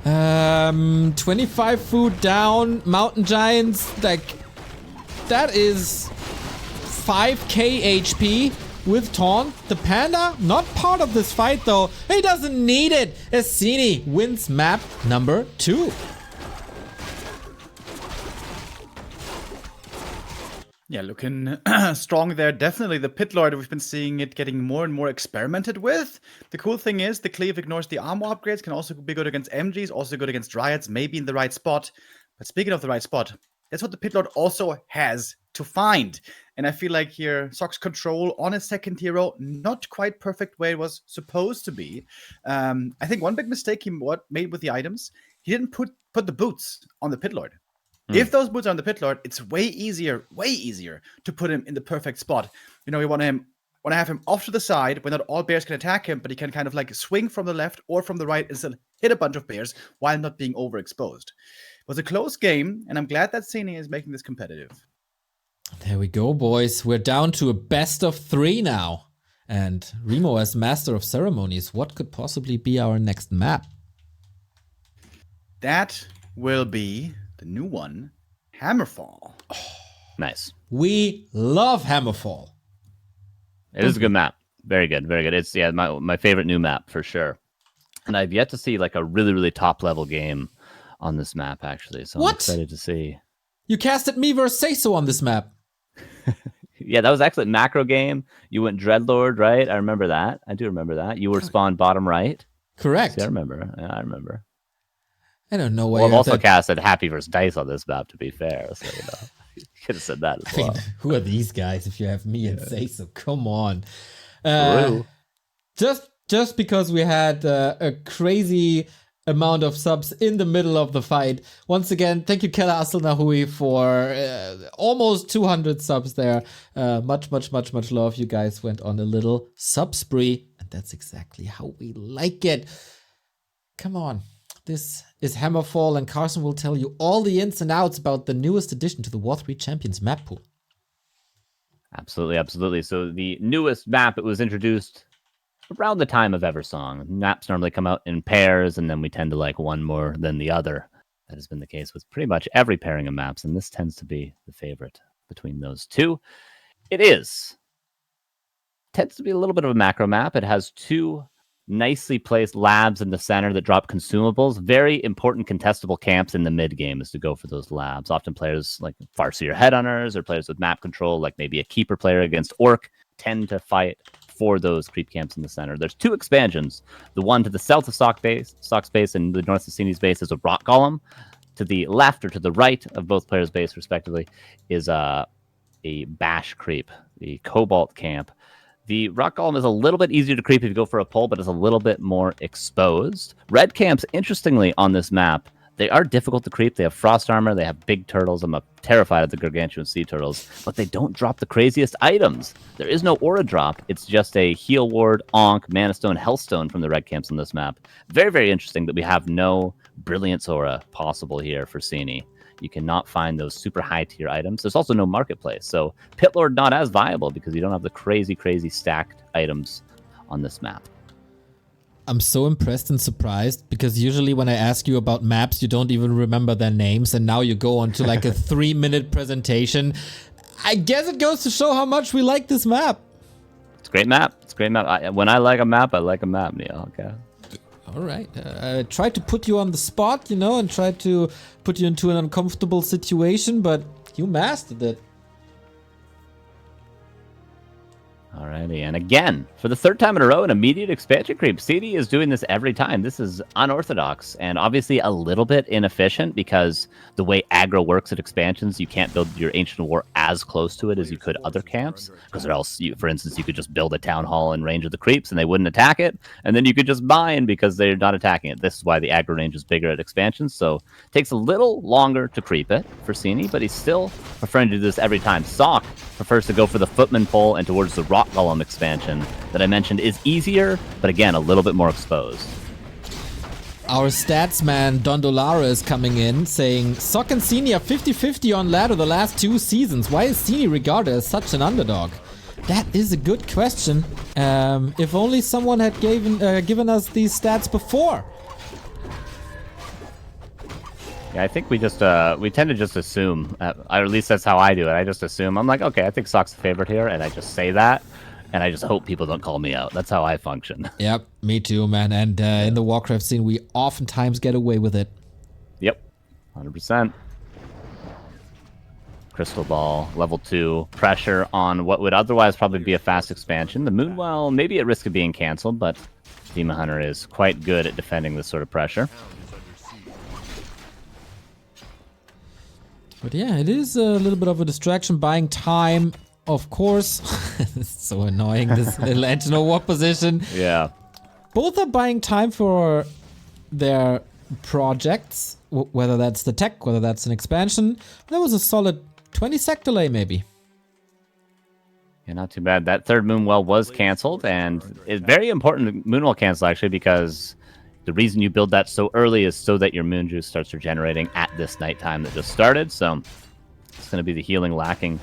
25 food down, Mountain Giants, like, that is 5k HP with Taunt. The Panda, not part of this fight though. He doesn't need it as Sini wins map number 2. Yeah, looking strong there. Definitely the Pit Lord, we've been seeing it getting more and more experimented with. The cool thing is the Cleave ignores the armor upgrades, can also be good against MGs, also good against Dryads, maybe in the right spot. But speaking of the right spot, that's what the Pit Lord also has to find. And I feel like here, Sock's control on his second hero, not quite perfect where it was supposed to be. I think one big mistake he made with the items, he didn't put the boots on the Pit Lord. If those boots are on the Pit Lord, it's way easier to put him in the perfect spot. You know, you want to have him off to the side where not all bears can attack him, but he can kind of like swing from the left or from the right and still hit a bunch of bears while not being overexposed. It was a close game, and I'm glad that Sini is making this competitive. There we go, boys. We're down to a best of 3 now. And Remo as Master of Ceremonies, what could possibly be our next map? That will be the new one, Hammerfall. Nice. We love Hammerfall. It is a good map. Very good, very good. It's my favorite new map for sure. And I've yet to see like a really, really top level game on this map actually. So I'm excited to see. You casted me versus Seiso on this map. Yeah, that was excellent. Macro game. You went Dreadlord, right? I remember that. I do remember that. You were spawned bottom right. Correct. See, I remember. Yeah, I remember. I don't know why. Well, I've also casted Happy vs. Dice on this map, to be fair. So, you know, you could have said that as well. Who are these guys if you have me and Seiso? Come on. Just because we had a crazy amount of subs in the middle of the fight. Once again, thank you, Kella Aslanahui, for almost 200 subs there. Much love. You guys went on a little sub spree, and that's exactly how we like it. Come on. This is Hammerfall, and Carson will tell you all the ins and outs about the newest addition to the W3Champions map pool. Absolutely, absolutely. So the newest map, it was introduced around the time of Eversong. Maps normally come out in pairs, and then we tend to like one more than the other. That has been the case with pretty much every pairing of maps, and this tends to be the favorite between those two. It tends to be a little bit of a macro map. It has two nicely placed labs in the center that drop consumables. Very important contestable camps in the mid game is to go for those labs. Often players like Farseer Headhunters or players with map control, like maybe a keeper player against Orc, tend to fight for those creep camps in the center. There's two expansions. The one to the south of Sock's base and the north of Sini's base is a rock golem. To the left or to the right of both players' base, respectively, is a bash creep, the Cobalt camp. The rock golem is a little bit easier to creep if you go for a pull, but it's a little bit more exposed. Red camps, interestingly, on this map, they are difficult to creep. They have frost armor. They have big turtles. I'm terrified of the gargantuan sea turtles, but they don't drop the craziest items. There is no aura drop. It's just a heal ward, Ankh, Mana Stone, Hellstone from the red camps on this map. Very, very interesting that we have no Brilliance aura possible here for Sini. You cannot find those super high tier items. There's also no marketplace, so Pit Lord not as viable because you don't have the crazy stacked items on this map. I'm so impressed and surprised because usually when I ask you about maps, you don't even remember their names, and now you go on to like a 3-minute presentation. I guess it goes to show how much we like this map. It's a great map. It's a great map. When I like a map, I like a map, Neil. Okay. All right. I tried to put you on the spot, and tried to put you into an uncomfortable situation, but you mastered it. Alrighty, and again, for the third time in a row, an immediate expansion creep. Sini is doing this every time. This is unorthodox and obviously a little bit inefficient because the way aggro works at expansions, you can't build your Ancient War as close to it as you could other camps. Because else, for instance, you could just build a town hall in range of the creeps and they wouldn't attack it. And then you could just mine because they're not attacking it. This is why the aggro range is bigger at expansions. So it takes a little longer to creep it for Sini, but he's still preferring to do this every time. Sock prefers to go for the footman pull and towards the rock golem expansion that I mentioned is easier, but again, a little bit more exposed. Our stats man, Don Dolara, is coming in saying, Sock and Sini are 50-50 on ladder the last 2 seasons. Why is Sini regarded as such an underdog? That is a good question. If only someone had given us these stats before. Yeah, I think we tend to just assume, or at least that's how I do it. I just assume. I'm like, okay, I think Sock's the favorite here, and I just say that, and I just hope people don't call me out. That's how I function. Yep, me too, man. And in the Warcraft scene, we oftentimes get away with it. Yep, 100%. Crystal Ball, level 2, pressure on what would otherwise probably be a fast expansion. The Moonwell may be at risk of being canceled, but Demon Hunter is quite good at defending this sort of pressure. But yeah, it is a little bit of a distraction, buying time, of course. It's so annoying, this little Ancient War position. Yeah. Both are buying time for their projects, whether that's the tech, whether that's an expansion. That was a solid 20-sec delay, maybe. Yeah, not too bad. That third Moonwell was canceled, and it's very important Moonwell cancel, actually, because the reason you build that so early is so that your moon juice starts regenerating at this nighttime that just started. So it's going to be the healing lacking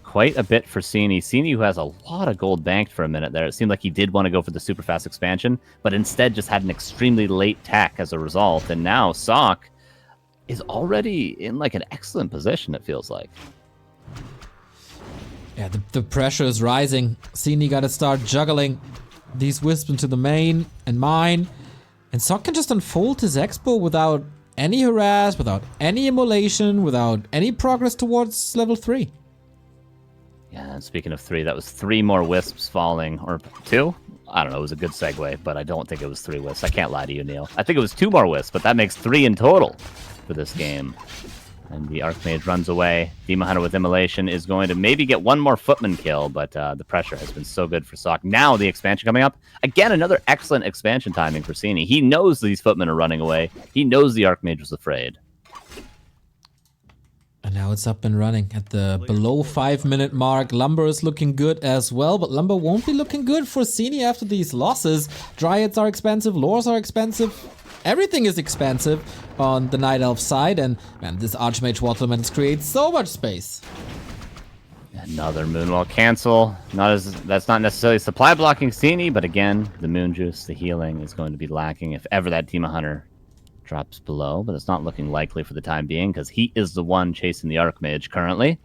quite a bit for Sini. Sini, who has a lot of gold banked for a minute there. It seemed like he did want to go for the super fast expansion, but instead just had an extremely late tech as a result. And now Sock is already in like an excellent position, it feels like. Yeah, the pressure is rising. Sini got to start juggling these wisps into the main and mine. And Sock can just unfold his expo without any harass, without any immolation, without any progress towards level 3. Yeah, and speaking of 3, that was 3 more wisps falling, or 2? I don't know, it was a good segue, but I don't think it was 3 wisps. I can't lie to you, Neil. I think it was 2 more wisps, but that makes 3 in total for this game. And the Archmage runs away. Demon Hunter with Immolation is going to maybe get 1 more footman kill, but the pressure has been so good for Sock. Now the expansion coming up. Again, another excellent expansion timing for Sini. He knows these footmen are running away. He knows the Archmage was afraid. And now it's up and running at the below 5-minute mark. Lumber is looking good as well, but Lumber won't be looking good for Sini after these losses. Dryads are expensive, Lores are expensive. Everything is expensive on the Night Elf side, and man, this Archmage Waterman creates so much space. Another Moonwall cancel. That's not necessarily supply blocking Sini, but again, the Moon Juice, the healing is going to be lacking if ever that Demon Hunter drops below, but it's not looking likely for the time being because he is the one chasing the Archmage currently.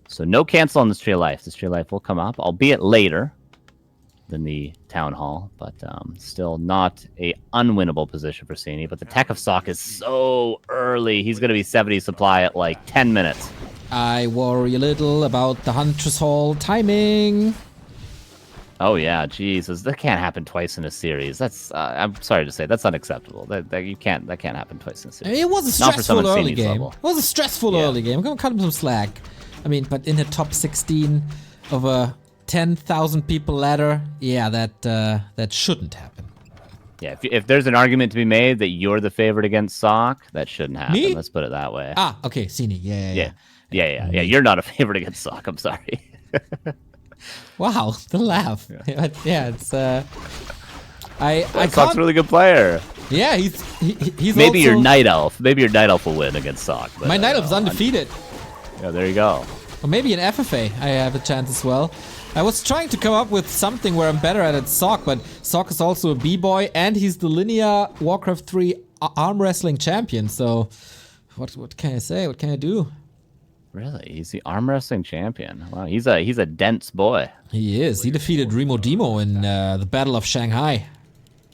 So no cancel on this Tree of Life. This Tree of Life will come up, albeit later than the Town Hall, but still not a unwinnable position for Sini. But the Tech of Sock is so early. He's going to be 70 supply at like 10 minutes. I worry a little about the Huntress Hall timing. Oh yeah, Jesus, that can't happen twice in a series. That's I'm sorry to say, that's unacceptable. That can't happen twice in a series. It was a Not for stressful someone early Sini's game. level. It was a stressful early game. I'm gonna cut him some slack. I mean, but in the top 16 of a 10,000 people ladder, yeah, that shouldn't happen. Yeah, if there's an argument to be made that you're the favorite against Sock, that shouldn't happen. Me? Let's put it that way. Ah, okay, Sini, yeah. Yeah. You're not a favorite against Sock. I'm sorry. Wow, the laugh. Yeah, it's I Sock's can't. a really good player. Yeah, he's Maybe also, your Night Elf. Maybe your Night Elf will win against Sock. But, my Night Elf's undefeated. Yeah, there you go. Or maybe in FFA I have a chance as well. I was trying to come up with something where I'm better at Sock, but Sock is also a B-boy and he's the linear Warcraft 3 arm wrestling champion. So what can I say? What can I do? Really? He's the arm wrestling champion. Wow, he's a dense boy. He is. He defeated Remo Demo in the Battle of Shanghai.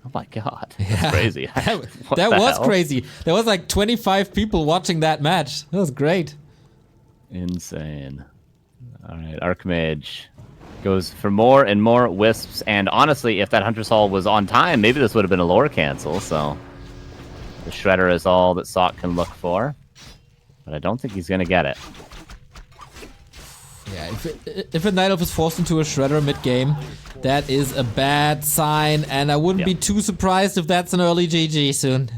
Oh my god. That's crazy. That What was the hell? crazy. There was like 25 people watching that match. That was great. Insane. Alright, Archmage goes for more and more wisps, and honestly, if that Huntress Hall was on time, maybe this would have been a lore cancel, so the Shredder is all that Sock can look for. But I don't think he's gonna get it. Yeah, if a Night Elf is forced into a Shredder mid-game, that is a bad sign, and I wouldn't be too surprised if that's an early GG soon.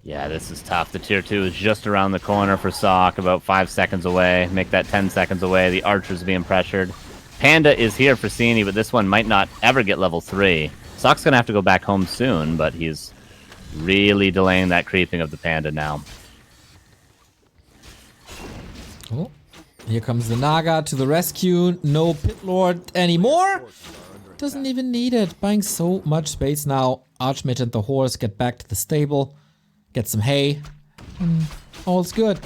Yeah, this is tough. The tier 2 is just around the corner for Sock, about 5 seconds away. Make that 10 seconds away. The Archer's being pressured. Panda is here for Sini, but this one might not ever get level 3. Sock's gonna have to go back home soon, but he's really delaying that creeping of the Panda now. Oh, here comes the Naga to the rescue. No Pit Lord anymore. Doesn't even need it. Buying so much space now. Archmage and the horse get back to the stable. Get some hay. All's good.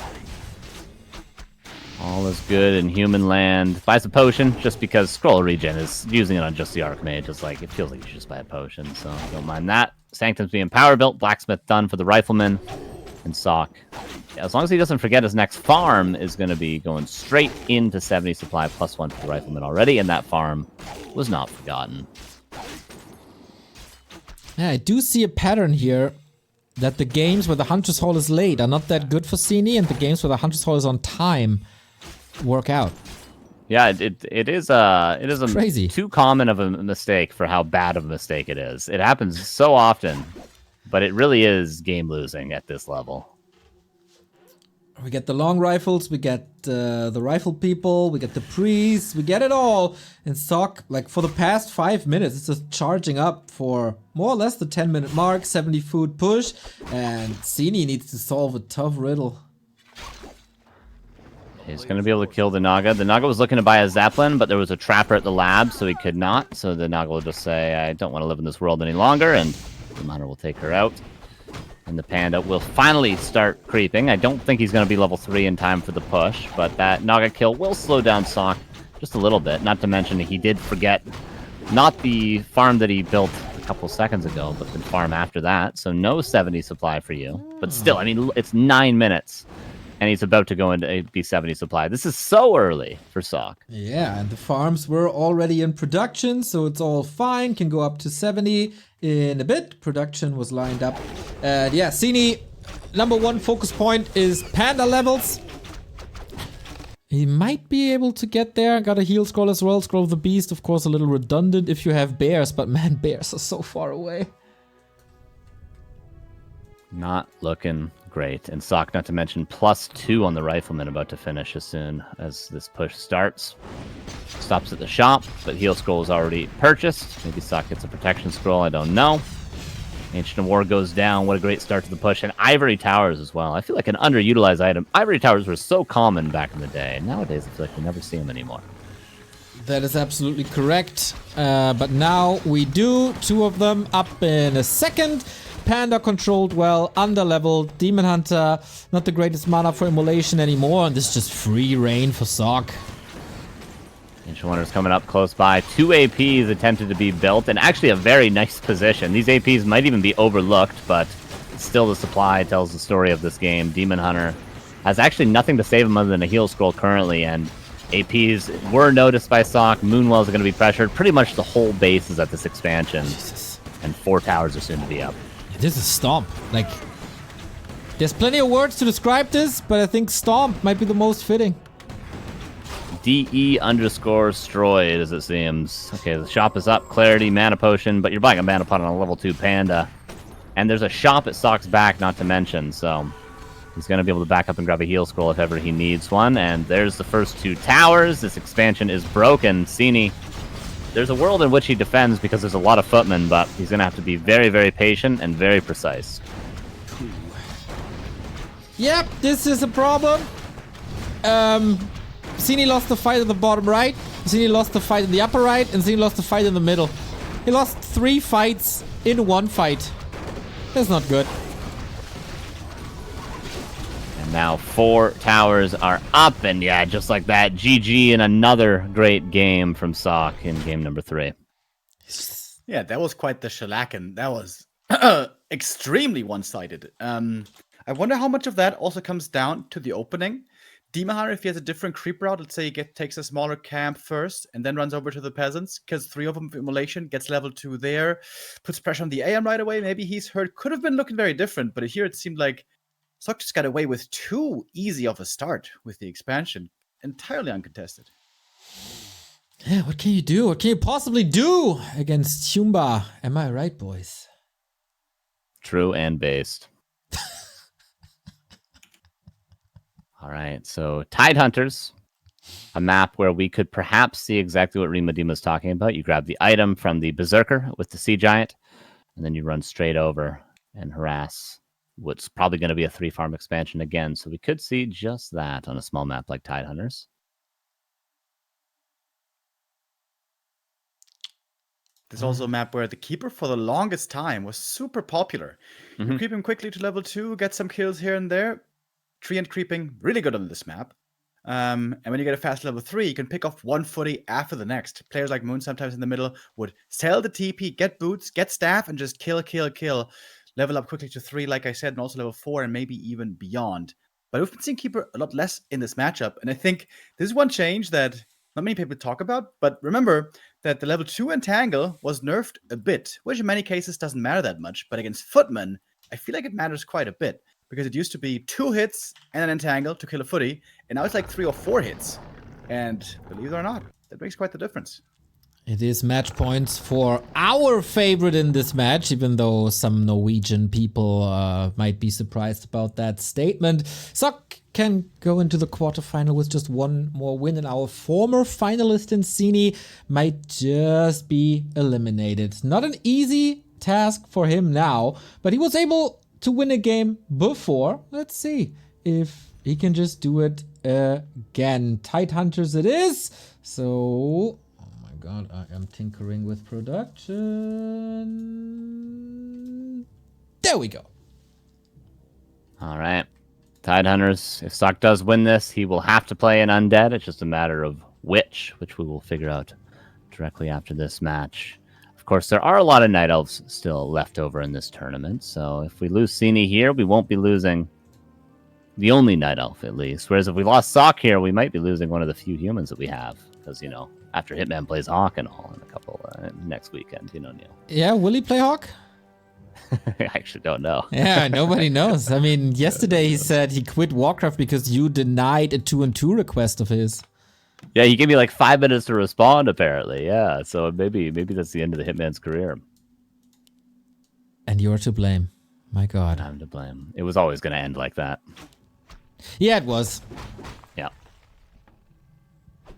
All is good in human land. Buys a potion just because scroll regen is using it on just the Archmage. It's like, it feels like you should just buy a potion, so don't mind that. Sanctum's being power built. Blacksmith done for the Rifleman. And Sock, as long as he doesn't forget, his next farm is going to be going straight into 70 supply +1 for the Rifleman already, and that farm was not forgotten. Yeah, I do see a pattern here that the games where the Huntress Hall is late are not that good for Sini, and the games where the Huntress Hall is on time work out. Yeah, it is Crazy. too common of a mistake for how bad of a mistake it is. It happens so often, but it really is game losing at this level. We get the long rifles, we get the rifle people, we get the priests, we get it all. And Sock, like for the past 5 minutes, it's just charging up for more or less the 10-minute mark, 70 food push. And Sini needs to solve a tough riddle. He's going to be able to kill the Naga. The Naga was looking to buy a Zeppelin, but there was a trapper at the lab, so he could not. So the Naga will just say, I don't want to live in this world any longer, and the miner will take her out. And the Panda will finally start creeping. I don't think he's going to be level 3 in time for the push, but that Naga kill will slow down Sock just a little bit. Not to mention he did forget not the farm that he built a couple seconds ago, but the farm after that. So no 70 supply for you. But still, I mean, it's 9 minutes, and he's about to go into be 70 supply. This is so early for Sock. Yeah, and the farms were already in production, so it's all fine. Can go up to 70 in a bit. Production was lined up. And yeah, Sini, #1 focus point is Panda levels. He might be able to get there. Got a heal scroll as well. Scroll of the Beast, of course, a little redundant if you have bears, but man, bears are so far away. Not looking great. And Sock, not to mention, +2 on the Rifleman, about to finish as soon as this push starts. Stops at the shop, but heal scroll is already purchased. Maybe Sock gets a protection scroll, I don't know. Ancient War goes down. What a great start to the push. And Ivory Towers as well. I feel like an underutilized item. Ivory Towers were so common back in the day. Nowadays, I feel like we never see them anymore. That is absolutely correct. But now we do. 2 of them up in a second. Panda controlled well, under-leveled. Demon Hunter, not the greatest mana for immolation anymore. And this is just free reign for Sock. Ancient Wonders coming up close by. 2 APs attempted to be built, and actually a very nice position. These APs might even be overlooked, but still the supply tells the story of this game. Demon Hunter has actually nothing to save him other than a heal scroll currently, and APs were noticed by Sock. Moonwells are going to be pressured. Pretty much the whole base is at this expansion, and 4 towers are soon to be up. This is Stomp. Like, there's plenty of words to describe this, but I think Stomp might be the most fitting. DE_stroid, as it seems. Okay, the shop is up. Clarity, mana potion, but you're buying a mana pot on a level 2 Panda. And there's a shop at Sock's back, not to mention, so he's going to be able to back up and grab a heal scroll if ever he needs one. And there's the first 2 towers. This expansion is broken. Sini, there's a world in which he defends because there's a lot of footmen, but he's going to have to be very, very patient and very precise. Yep, this is a problem. Sini lost the fight in the bottom right, Sini lost the fight in the upper right, and Sini lost the fight in the middle. He lost 3 fights in 1 fight. That's not good. And now 4 towers are up, and yeah, just like that, GG in another great game from Sock in game number 3. Yeah, that was quite the shellacking. That was extremely one-sided. I wonder how much of that also comes down to the opening. Demon Hunter, if he has a different creep route, let's say he takes a smaller camp first and then runs over to the peasants, because 3 of them of immolation, gets level 2 there, puts pressure on the AM right away. Maybe he's hurt. Could have been looking very different, but here it seemed like Sock just got away with too easy of a start with the expansion. Entirely uncontested. Yeah, what can you do? What can you possibly do against Humba? Am I right, boys? True and based. All right, so Tidehunters, a map where we could perhaps see exactly what Rimadima's talking about. You grab the item from the Berserker with the Sea Giant, and then you run straight over and harass what's probably going to be a 3-farm expansion again. So we could see just that on a small map like Tidehunters. There's also a map where the Keeper for the longest time was super popular. You creep him quickly to level 2, get some kills here and there. Tree and creeping, really good on this map. And when you get a fast level 3, you can pick off one footy after the next. Players like Moon sometimes in the middle would sell the TP, get boots, get staff, and just kill. Level up quickly to 3, like I said, and also level 4, and maybe even beyond. But we've been seeing Keeper a lot less in this matchup, and I think this is one change that not many people talk about. But remember that the level 2 Entangle was nerfed a bit, which in many cases doesn't matter that much. But against Footmen, I feel like it matters quite a bit. Because it used to be 2 hits and an Entangle to kill a footy, and now it's like 3 or 4 hits. And believe it or not, that makes quite the difference. It is match points for our favorite in this match, even though some Norwegian people might be surprised about that statement. Sock can go into the quarterfinal with just 1 more win, and our former finalist in Sini might just be eliminated. Not an easy task for him now, but he was able to win a game before. Let's see if he can just do it again. Tidehunters it is. So, oh my god, I am tinkering with production. There we go. All right. Tidehunters, if Sock does win this, he will have to play an Undead. It's just a matter of which we will figure out directly after this match. Of course, there are a lot of Night Elves still left over in this tournament, so if we lose Sini here, we won't be losing the only Night Elf, at least. Whereas if we lost Sock here, we might be losing one of the few humans that we have. Because, you know, after Hitman plays Hawk and all in a couple next weekend, you know, Neil. Yeah, will he play Hawk? I actually don't know. Yeah, nobody knows. I mean, yesterday he said he quit Warcraft because you denied a 2-2 request of his. Yeah, he gave me like 5 minutes to respond, apparently. Yeah, so maybe that's the end of the Hitman's career. And you're to blame. My god. I'm to blame. It was always going to end like that. Yeah, it was. Yeah.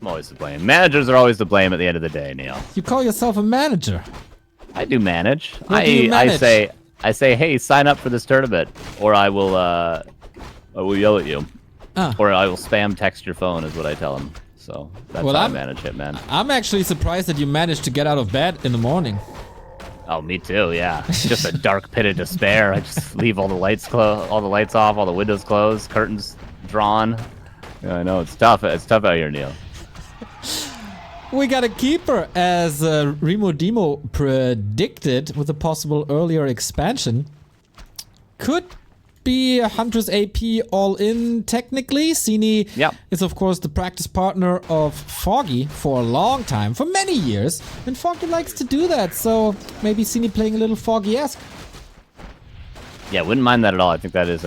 I'm always to blame. Managers are always to blame at the end of the day, Neil. You call yourself a manager. I do manage. What do you manage? I say, hey, sign up for this tournament, or I will yell at you. Or I will spam text your phone, is what I tell him. So that's how I manage it, man. I'm actually surprised that you managed to get out of bed in the morning. Oh, me too. Yeah, it's just a dark pit of despair. I just leave all the lights off, all the windows closed, curtains drawn. Yeah, I know it's tough. It's tough out here, Neil. We got a keeper, as Remo Demo predicted, with a possible earlier expansion. Could be a Huntress AP all-in, technically. Sini is, of course, the practice partner of Foggy for a long time, for many years. And Foggy likes to do that, so maybe Sini playing a little Foggy-esque. Yeah, wouldn't mind that at all. I think that is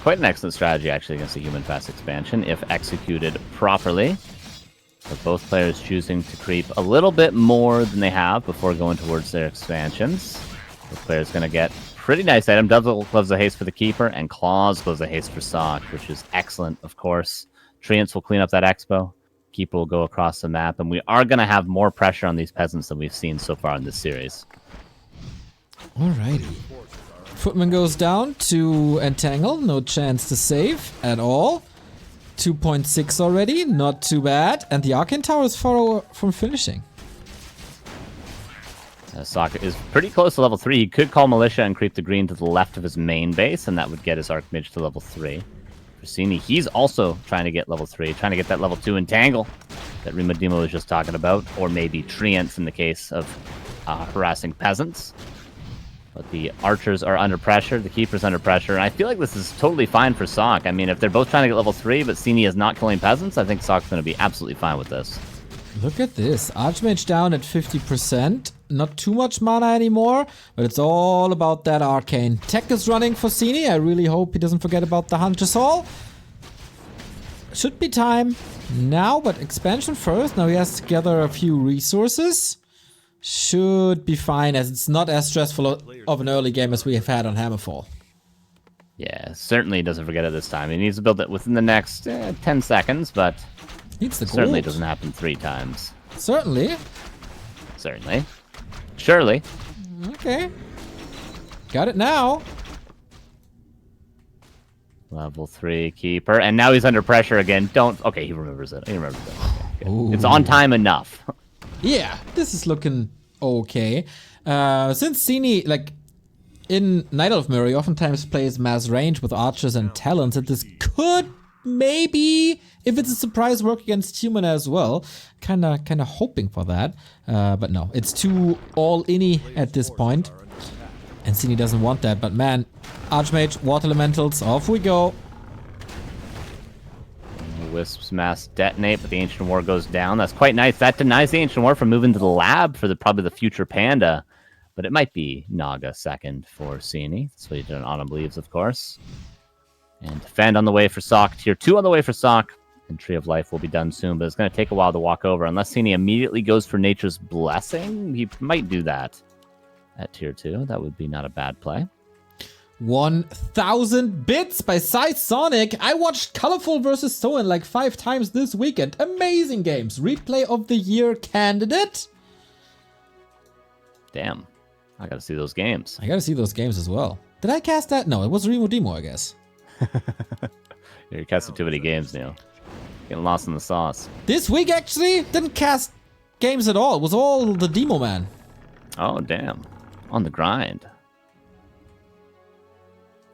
quite an excellent strategy, actually, against a human fast expansion, if executed properly. So both players choosing to creep a little bit more than they have before going towards their expansions. Both players going to get pretty nice item. Double Gloves of Haste for the Keeper, and Claws Gloves of Haste for Sock, which is excellent, of course. Treants will clean up that Expo. Keeper will go across the map, and we are going to have more pressure on these peasants than we've seen so far in this series. Alrighty. Footman goes down to Entangle. No chance to save at all. 2.6 already. Not too bad. And the Arcane Tower is far from finishing. Sock is pretty close to level 3. He could call Militia and creep the green to the left of his main base, and that would get his Archmage to level 3. For Sini, he's also trying to get level 3, trying to get that level 2 Entangle that Rimadimo was just talking about, or maybe Treants in the case of harassing peasants. But the archers are under pressure, the keeper's under pressure, and I feel like this is totally fine for Sock. I mean, if they're both trying to get level 3, but Sini is not killing peasants, I think Sock's going to be absolutely fine with this. Look at this. Archmage down at 50%. Not too much mana anymore, but it's all about that arcane. Tech is running for Sini. I really hope he doesn't forget about the Hunter's Hall. Should be time now, but expansion first. Now he has to gather a few resources. Should be fine, as it's not as stressful of an early game as we have had on Hammerfall. Yeah, certainly doesn't forget it this time. He needs to build it within the next 10 seconds, but needs the gold. Certainly doesn't happen 3 times. Certainly. Certainly. Surely. Okay. Got it now. Level 3 keeper, and now he's under pressure again. Okay, he remembers it. He remembers it. Okay, it's on time enough. Yeah, this is looking okay. Since Sini, like, in Night Elf Mirror, he oftentimes plays mass range with archers and talons, and this could maybe, if it's a surprise, work against human as well. Kinda hoping for that. But no, it's too all-in-y at this point. And Sini doesn't want that, but man, Archmage, Water Elementals, off we go. Wisps mass detonate, but the Ancient War goes down. That's quite nice. That denies the Ancient War from moving to the lab for probably the future Panda. But it might be Naga second for Sini. That's what he did on Autumn Leaves, of course. And Defend on the way for Sock. Tier 2 on the way for Sock. And Tree of Life will be done soon, but it's going to take a while to walk over. Unless Sini immediately goes for Nature's Blessing, he might do that at Tier 2. That would be not a bad play. 1,000 bits by Size Sonic. I watched Colorful vs. Soen like 5 times this weekend. Amazing games. Replay of the year candidate. Damn. I gotta see those games. I gotta see those games as well. Did I cast that? No, it was Remo Demo, I guess. You're casting too many games, Neil. Getting lost in the sauce. This week, actually, didn't cast games at all. It was all the Demo Man. Oh, damn. On the grind.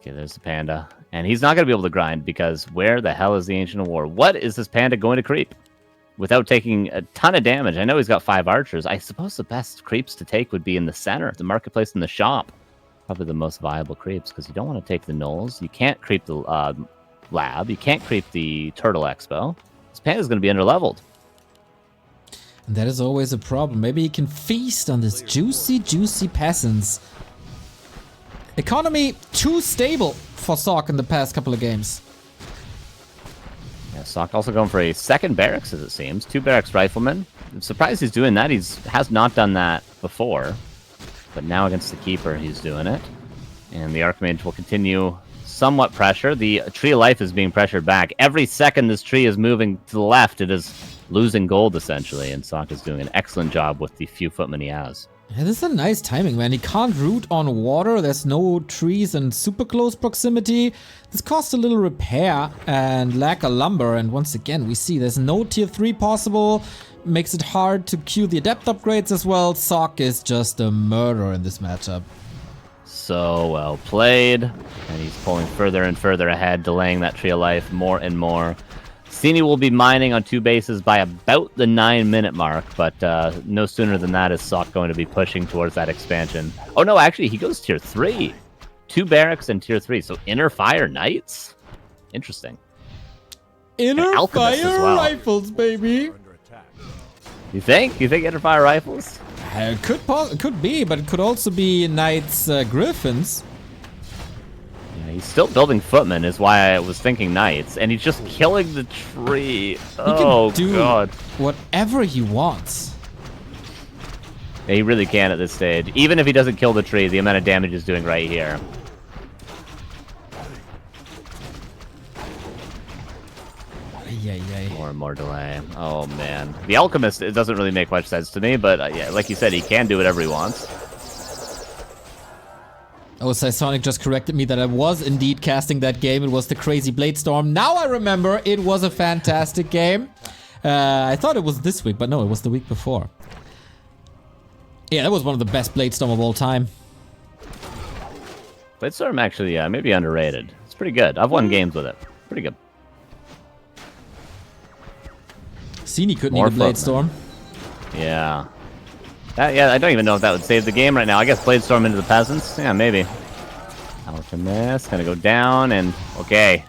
Okay, there's the Panda. And he's not going to be able to grind because where the hell is the Ancient War? What is this Panda going to creep without taking a ton of damage? I know he's got 5 archers. I suppose the best creeps to take would be in the center, the marketplace and the shop. Probably the most viable creeps because you don't want to take the gnolls. You can't creep the lab. You can't creep the Turtle Expo. This Panda's going to be underleveled. And that is always a problem. Maybe he can feast on this juicy, juicy peasants. Economy too stable for Sock in the past couple of games. Yeah, Sock also going for a second barracks, as it seems. 2 barracks riflemen. I'm surprised he's doing that. He has not done that before. But now against the Keeper, he's doing it. And the Archmage will continue somewhat pressure. The Tree of Life is being pressured back. Every second this tree is moving to the left, it is losing gold, essentially. And Sock is doing an excellent job with the few footmen he has. Yeah, this is a nice timing, man. He can't root on water. There's no trees in super close proximity. This costs a little repair and lack of lumber. And once again, we see there's no tier 3 possible. Makes it hard to queue the adept upgrades as well. Sock is just a murder in this matchup. So well played. And he's pulling further and further ahead, delaying that tree of life more and more. Sini will be mining on 2 bases by about the 9-minute mark, but no sooner than that is Sock going to be pushing towards that expansion. Oh no, actually, he goes tier 3. 2 barracks and tier 3, so Inner Fire Knights? Interesting. Inner Fire Rifles, baby! You think? You think Inner Fire Rifles? It could be, but it could also be Knights Griffins. Yeah, he's still building footmen, is why I was thinking knights, and he's just killing the tree. Oh, he can do God. whatever he wants. Yeah, he really can at this stage. Even if he doesn't kill the tree, the amount of damage he's doing right here. More and more delay. Oh, man. The Alchemist, it doesn't really make much sense to me, but yeah, like you said, he can do whatever he wants. Oh, Sonic just corrected me that I was indeed casting that game. It was the Crazy Blade Storm. Now I remember it was a fantastic game. I thought it was this week, but no, it was the week before. Yeah, that was one of the best Blade Storm of all time. Blade Storm actually, maybe underrated. It's pretty good. I've won games with it. Pretty good. Sini couldn't need a Blade Storm. Yeah. Yeah, I don't even know if that would save the game right now. I guess Blade Storm into the peasants? Yeah, maybe. Alchemist gonna go down, and okay.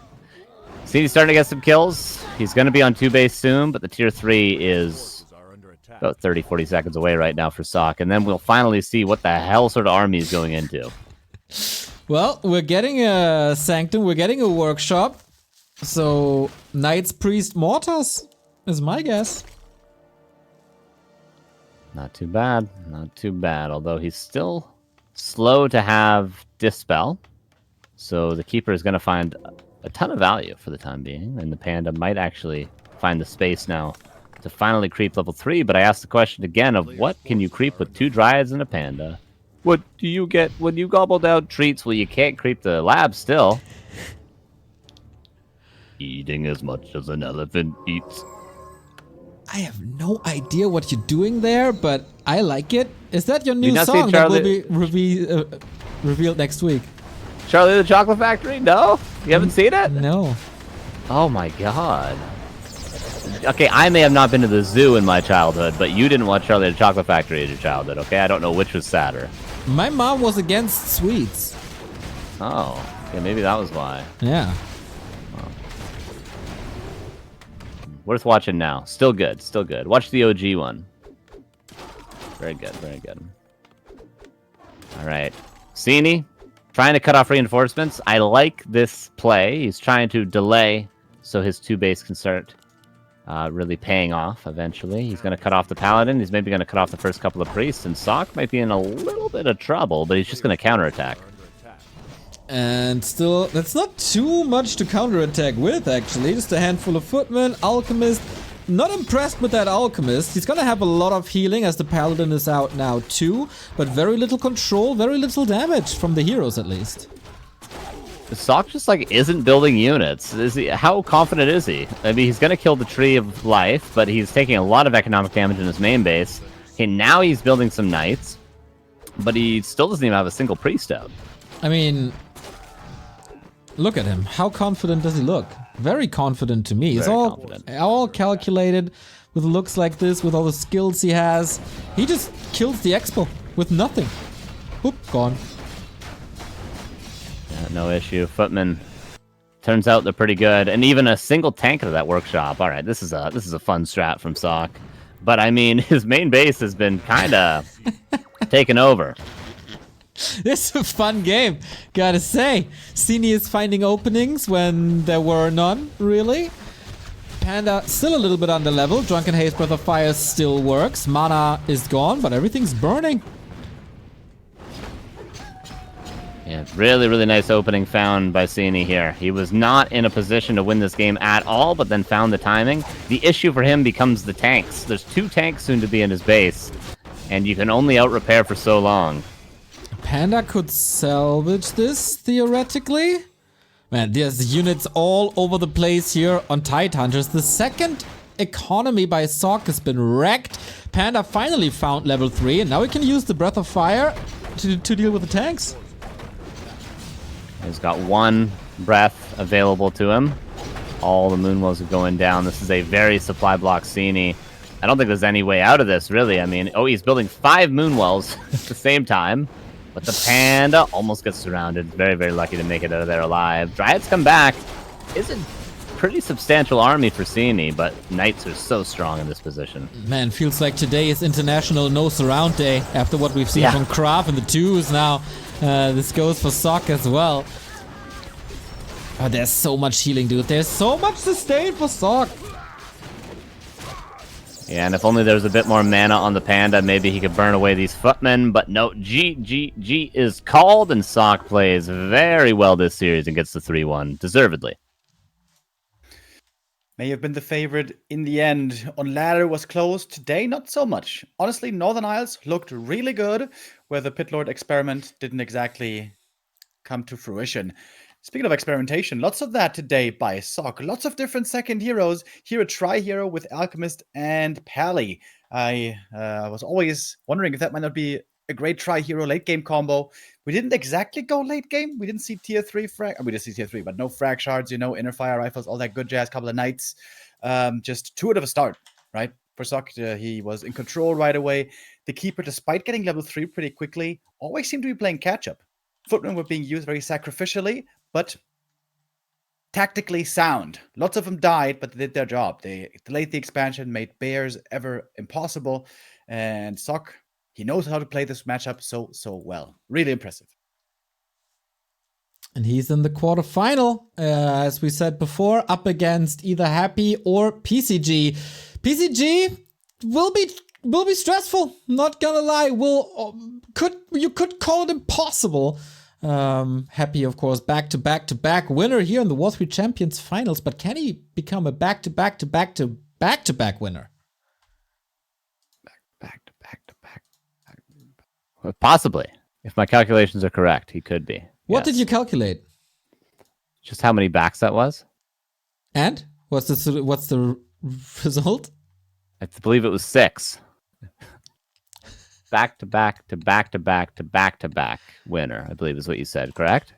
Sini's starting to get some kills. He's gonna be on 2 base soon, but the tier 3 is about 30-40 seconds away right now for Sock, and then we'll finally see what the hell sort of army he's going into. Well, we're getting a Sanctum, we're getting a Workshop, so Knights, Priest, Mortars is my guess. Not too bad. Not too bad. Although he's still slow to have Dispel. So the Keeper is going to find a ton of value for the time being. And the Panda might actually find the space now to finally creep level 3. But I asked the question again of what can you creep with 2 Dryads and a Panda? What do you get when you gobble down treats? Well, you can't creep the lab still. Eating as much as an elephant eats. I have no idea what you're doing there, but I like it. Is that your new song that will be revealed next week? Charlie the Chocolate Factory? No? You haven't seen it? No. Oh my God. Okay, I may have not been to the zoo in my childhood, but you didn't watch Charlie the Chocolate Factory in your childhood, okay? I don't know which was sadder. My mom was against sweets. Oh, okay, maybe that was why. Yeah. Worth watching now. Still good, still good. Watch the OG one. Very good, very good. All right. Sini, trying to cut off reinforcements. I like this play. He's trying to delay so his 2 base can start really paying off eventually. He's going to cut off the Paladin. He's maybe going to cut off the first couple of Priests. And Sock might be in a little bit of trouble, but he's just going to counterattack. And still, that's not too much to counterattack with, actually. Just a handful of Footmen, Alchemist. Not impressed with that Alchemist. He's gonna have a lot of healing as the Paladin is out now too. But very little control, very little damage from the heroes at least. Sock just like isn't building units. How confident is he? I mean, he's gonna kill the Tree of Life, but he's taking a lot of economic damage in his main base. Okay, now he's building some Knights, but he still doesn't even have a single Priest out. I mean, look at him. How confident does he look? Very confident to me. He's all calculated with looks like this, with all the skills he has. He just kills the Expo with nothing. Oop, gone. Yeah, no issue. Footmen. Turns out they're pretty good, and even a single tank of that Workshop. All right, this is a fun strat from Sock, but I mean his main base has been kind of taken over. This is a fun game, gotta say. Sini is finding openings when there were none, really. Panda still a little bit under level. Drunken Haze Breath of Fire still works. Mana is gone, but everything's burning. Yeah, really, really nice opening found by Sini here. He was not in a position to win this game at all, but then found the timing. The issue for him becomes the tanks. There's 2 tanks soon to be in his base. And you can only out-repair for so long. Panda could salvage this, theoretically. Man, there's units all over the place here on Tidehunters. The second economy by Sock has been wrecked. Panda finally found level 3, and now he can use the Breath of Fire to deal with the tanks. He's got one breath available to him. All the Moonwells are going down. This is a very supply block Sini. I don't think there's any way out of this, really. I mean, he's building 5 Moonwells at the same time. But the Panda almost gets surrounded. Very, very lucky to make it out of there alive. Dryads come back. It's a pretty substantial army for Sini, but Knights are so strong in this position. Man, feels like today is International No Surround Day. After what we've seen from Kraft and the 2s now. This goes for Sock as well. Oh, there's so much healing, dude. There's so much sustain for Sock. Yeah, and if only there was a bit more mana on the Panda, maybe he could burn away these footmen. But no, G is called, and Sock plays very well this series and gets the 3-1, deservedly. May have been the favorite in the end. On ladder was close. Today, not so much. Honestly, Northern Isles looked really good, where the Pit Lord experiment didn't exactly come to fruition. Speaking of experimentation, lots of that today by Sock. Lots of different second heroes. Here a tri-hero with Alchemist and Pally. I was always wondering if that might not be a great tri-hero late game combo. We didn't exactly go late game. We didn't see tier 3 frag. We did see tier 3, but no frag shards, you know, inner fire rifles, all that good jazz, couple of knights. Just too good of a start, right? For Sock, he was in control right away. The Keeper, despite getting level 3 pretty quickly, always seemed to be playing catch-up. Footmen were being used very sacrificially, but tactically sound. Lots of them died, but they did their job. They delayed the expansion, made bears ever impossible. And Sock, he knows how to play this matchup so well. Really impressive. And he's in the quarterfinal, as we said before, up against either Happy or PCG. PCG will be stressful. Not gonna lie. You could call it impossible. Happy, of course, back-to-back-to-back winner here in the W3Champions finals, but can he become a back-to-back-to-back-to-back-to-back winner? Back-to-back-to-back. Possibly. If my calculations are correct, he could be. What did you calculate? Just how many backs that was. And? What's the result? I believe it was 6. Back-to-back-to-back-to-back-to-back-to-back winner, I believe is what you said, correct?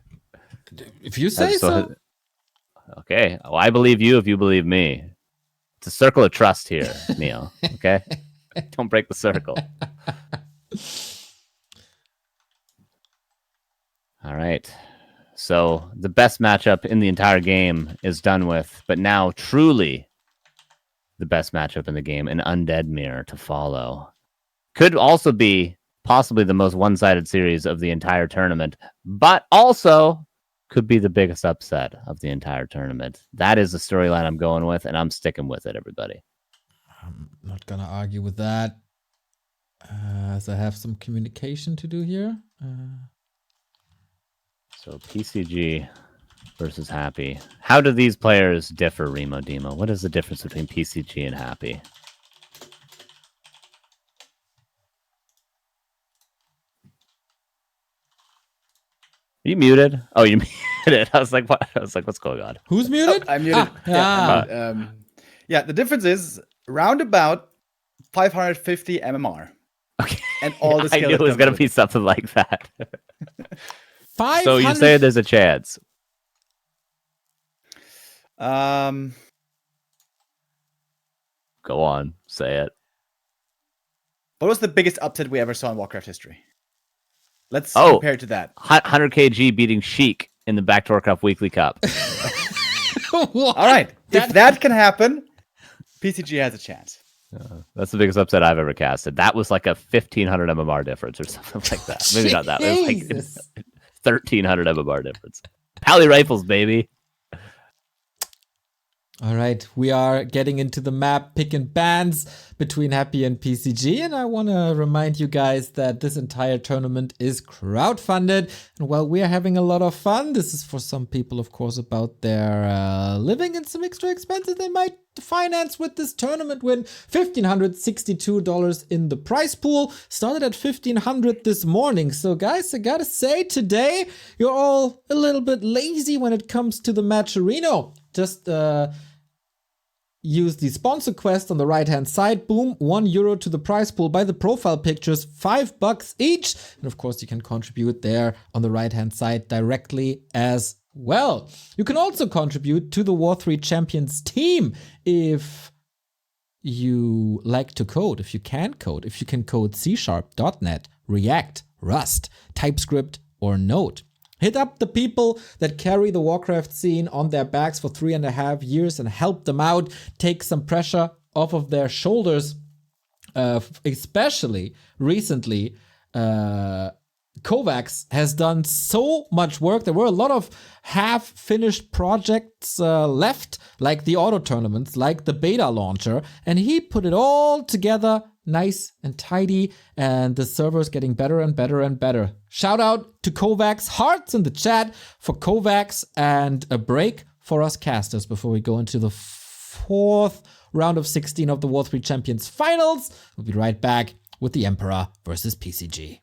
If you say so. Okay. Well, I believe you if you believe me. It's a circle of trust here, Neil. Okay? Don't break the circle. All right. So the best matchup in the entire game is done with, but now truly the best matchup in the game, an Undead Mirror to follow. Could also be possibly the most one-sided series of the entire tournament, but also could be the biggest upset of the entire tournament. That is the storyline I'm going with, and I'm sticking with it, everybody. I'm not going to argue with that, as I have some communication to do here. So PCG versus Happy. How do these players differ, Remo Demo? What is the difference between PCG and Happy? Are you muted? Oh, you're muted. I was like, what? I was like, what's going on? Who's muted? I'm muted. Yeah, the difference is roundabout 550 MMR. Okay. And all the I knew it was going to be something like that. 500... So you say there's a chance. Go on, say it. What was the biggest upset we ever saw in Warcraft history? Let's compare it to that. 100 kg beating Sheik in the Back to Warcraft Weekly Cup. All right. If that can happen, PCG has a chance. That's the biggest upset I've ever casted. That was like a 1,500 MMR difference or something like that. Maybe not that. It was like 1,300 MMR difference. Pally rifles, baby. All right, we are getting into the map, picking bands between Happy and PCG, and I want to remind you guys that this entire tournament is crowdfunded, and while we are having a lot of fun, this is for some people, of course, about their living and some extra expenses they might finance with this tournament win. $1,562 in the prize pool, started at $1,500 this morning. So guys, I gotta say, today you're all a little bit lazy when it comes to the matcherino. Just use the sponsor quest on the right hand side. Boom, €1 to the prize pool. Buy the profile pictures, $5 each, and of course you can contribute there on the right hand side directly as well. You can also contribute to the W3Champions team if you like to code, if you can code, if you can code C#, .NET, React, Rust, TypeScript, or Node. Hit up the people that carry the Warcraft scene on their backs for 3.5 years and help them out, take some pressure off of their shoulders, especially recently. Kovacs has done so much work. There were a lot of half-finished projects left, like the auto tournaments, like the beta launcher, and he put it all together nice and tidy, and the server is getting better and better and better. Shout out to Kovacs, hearts in the chat for Kovacs, and a break for us casters before we go into the 4th round of 16 of the W3 Champions finals. We'll be right back with the Emperor versus PCG.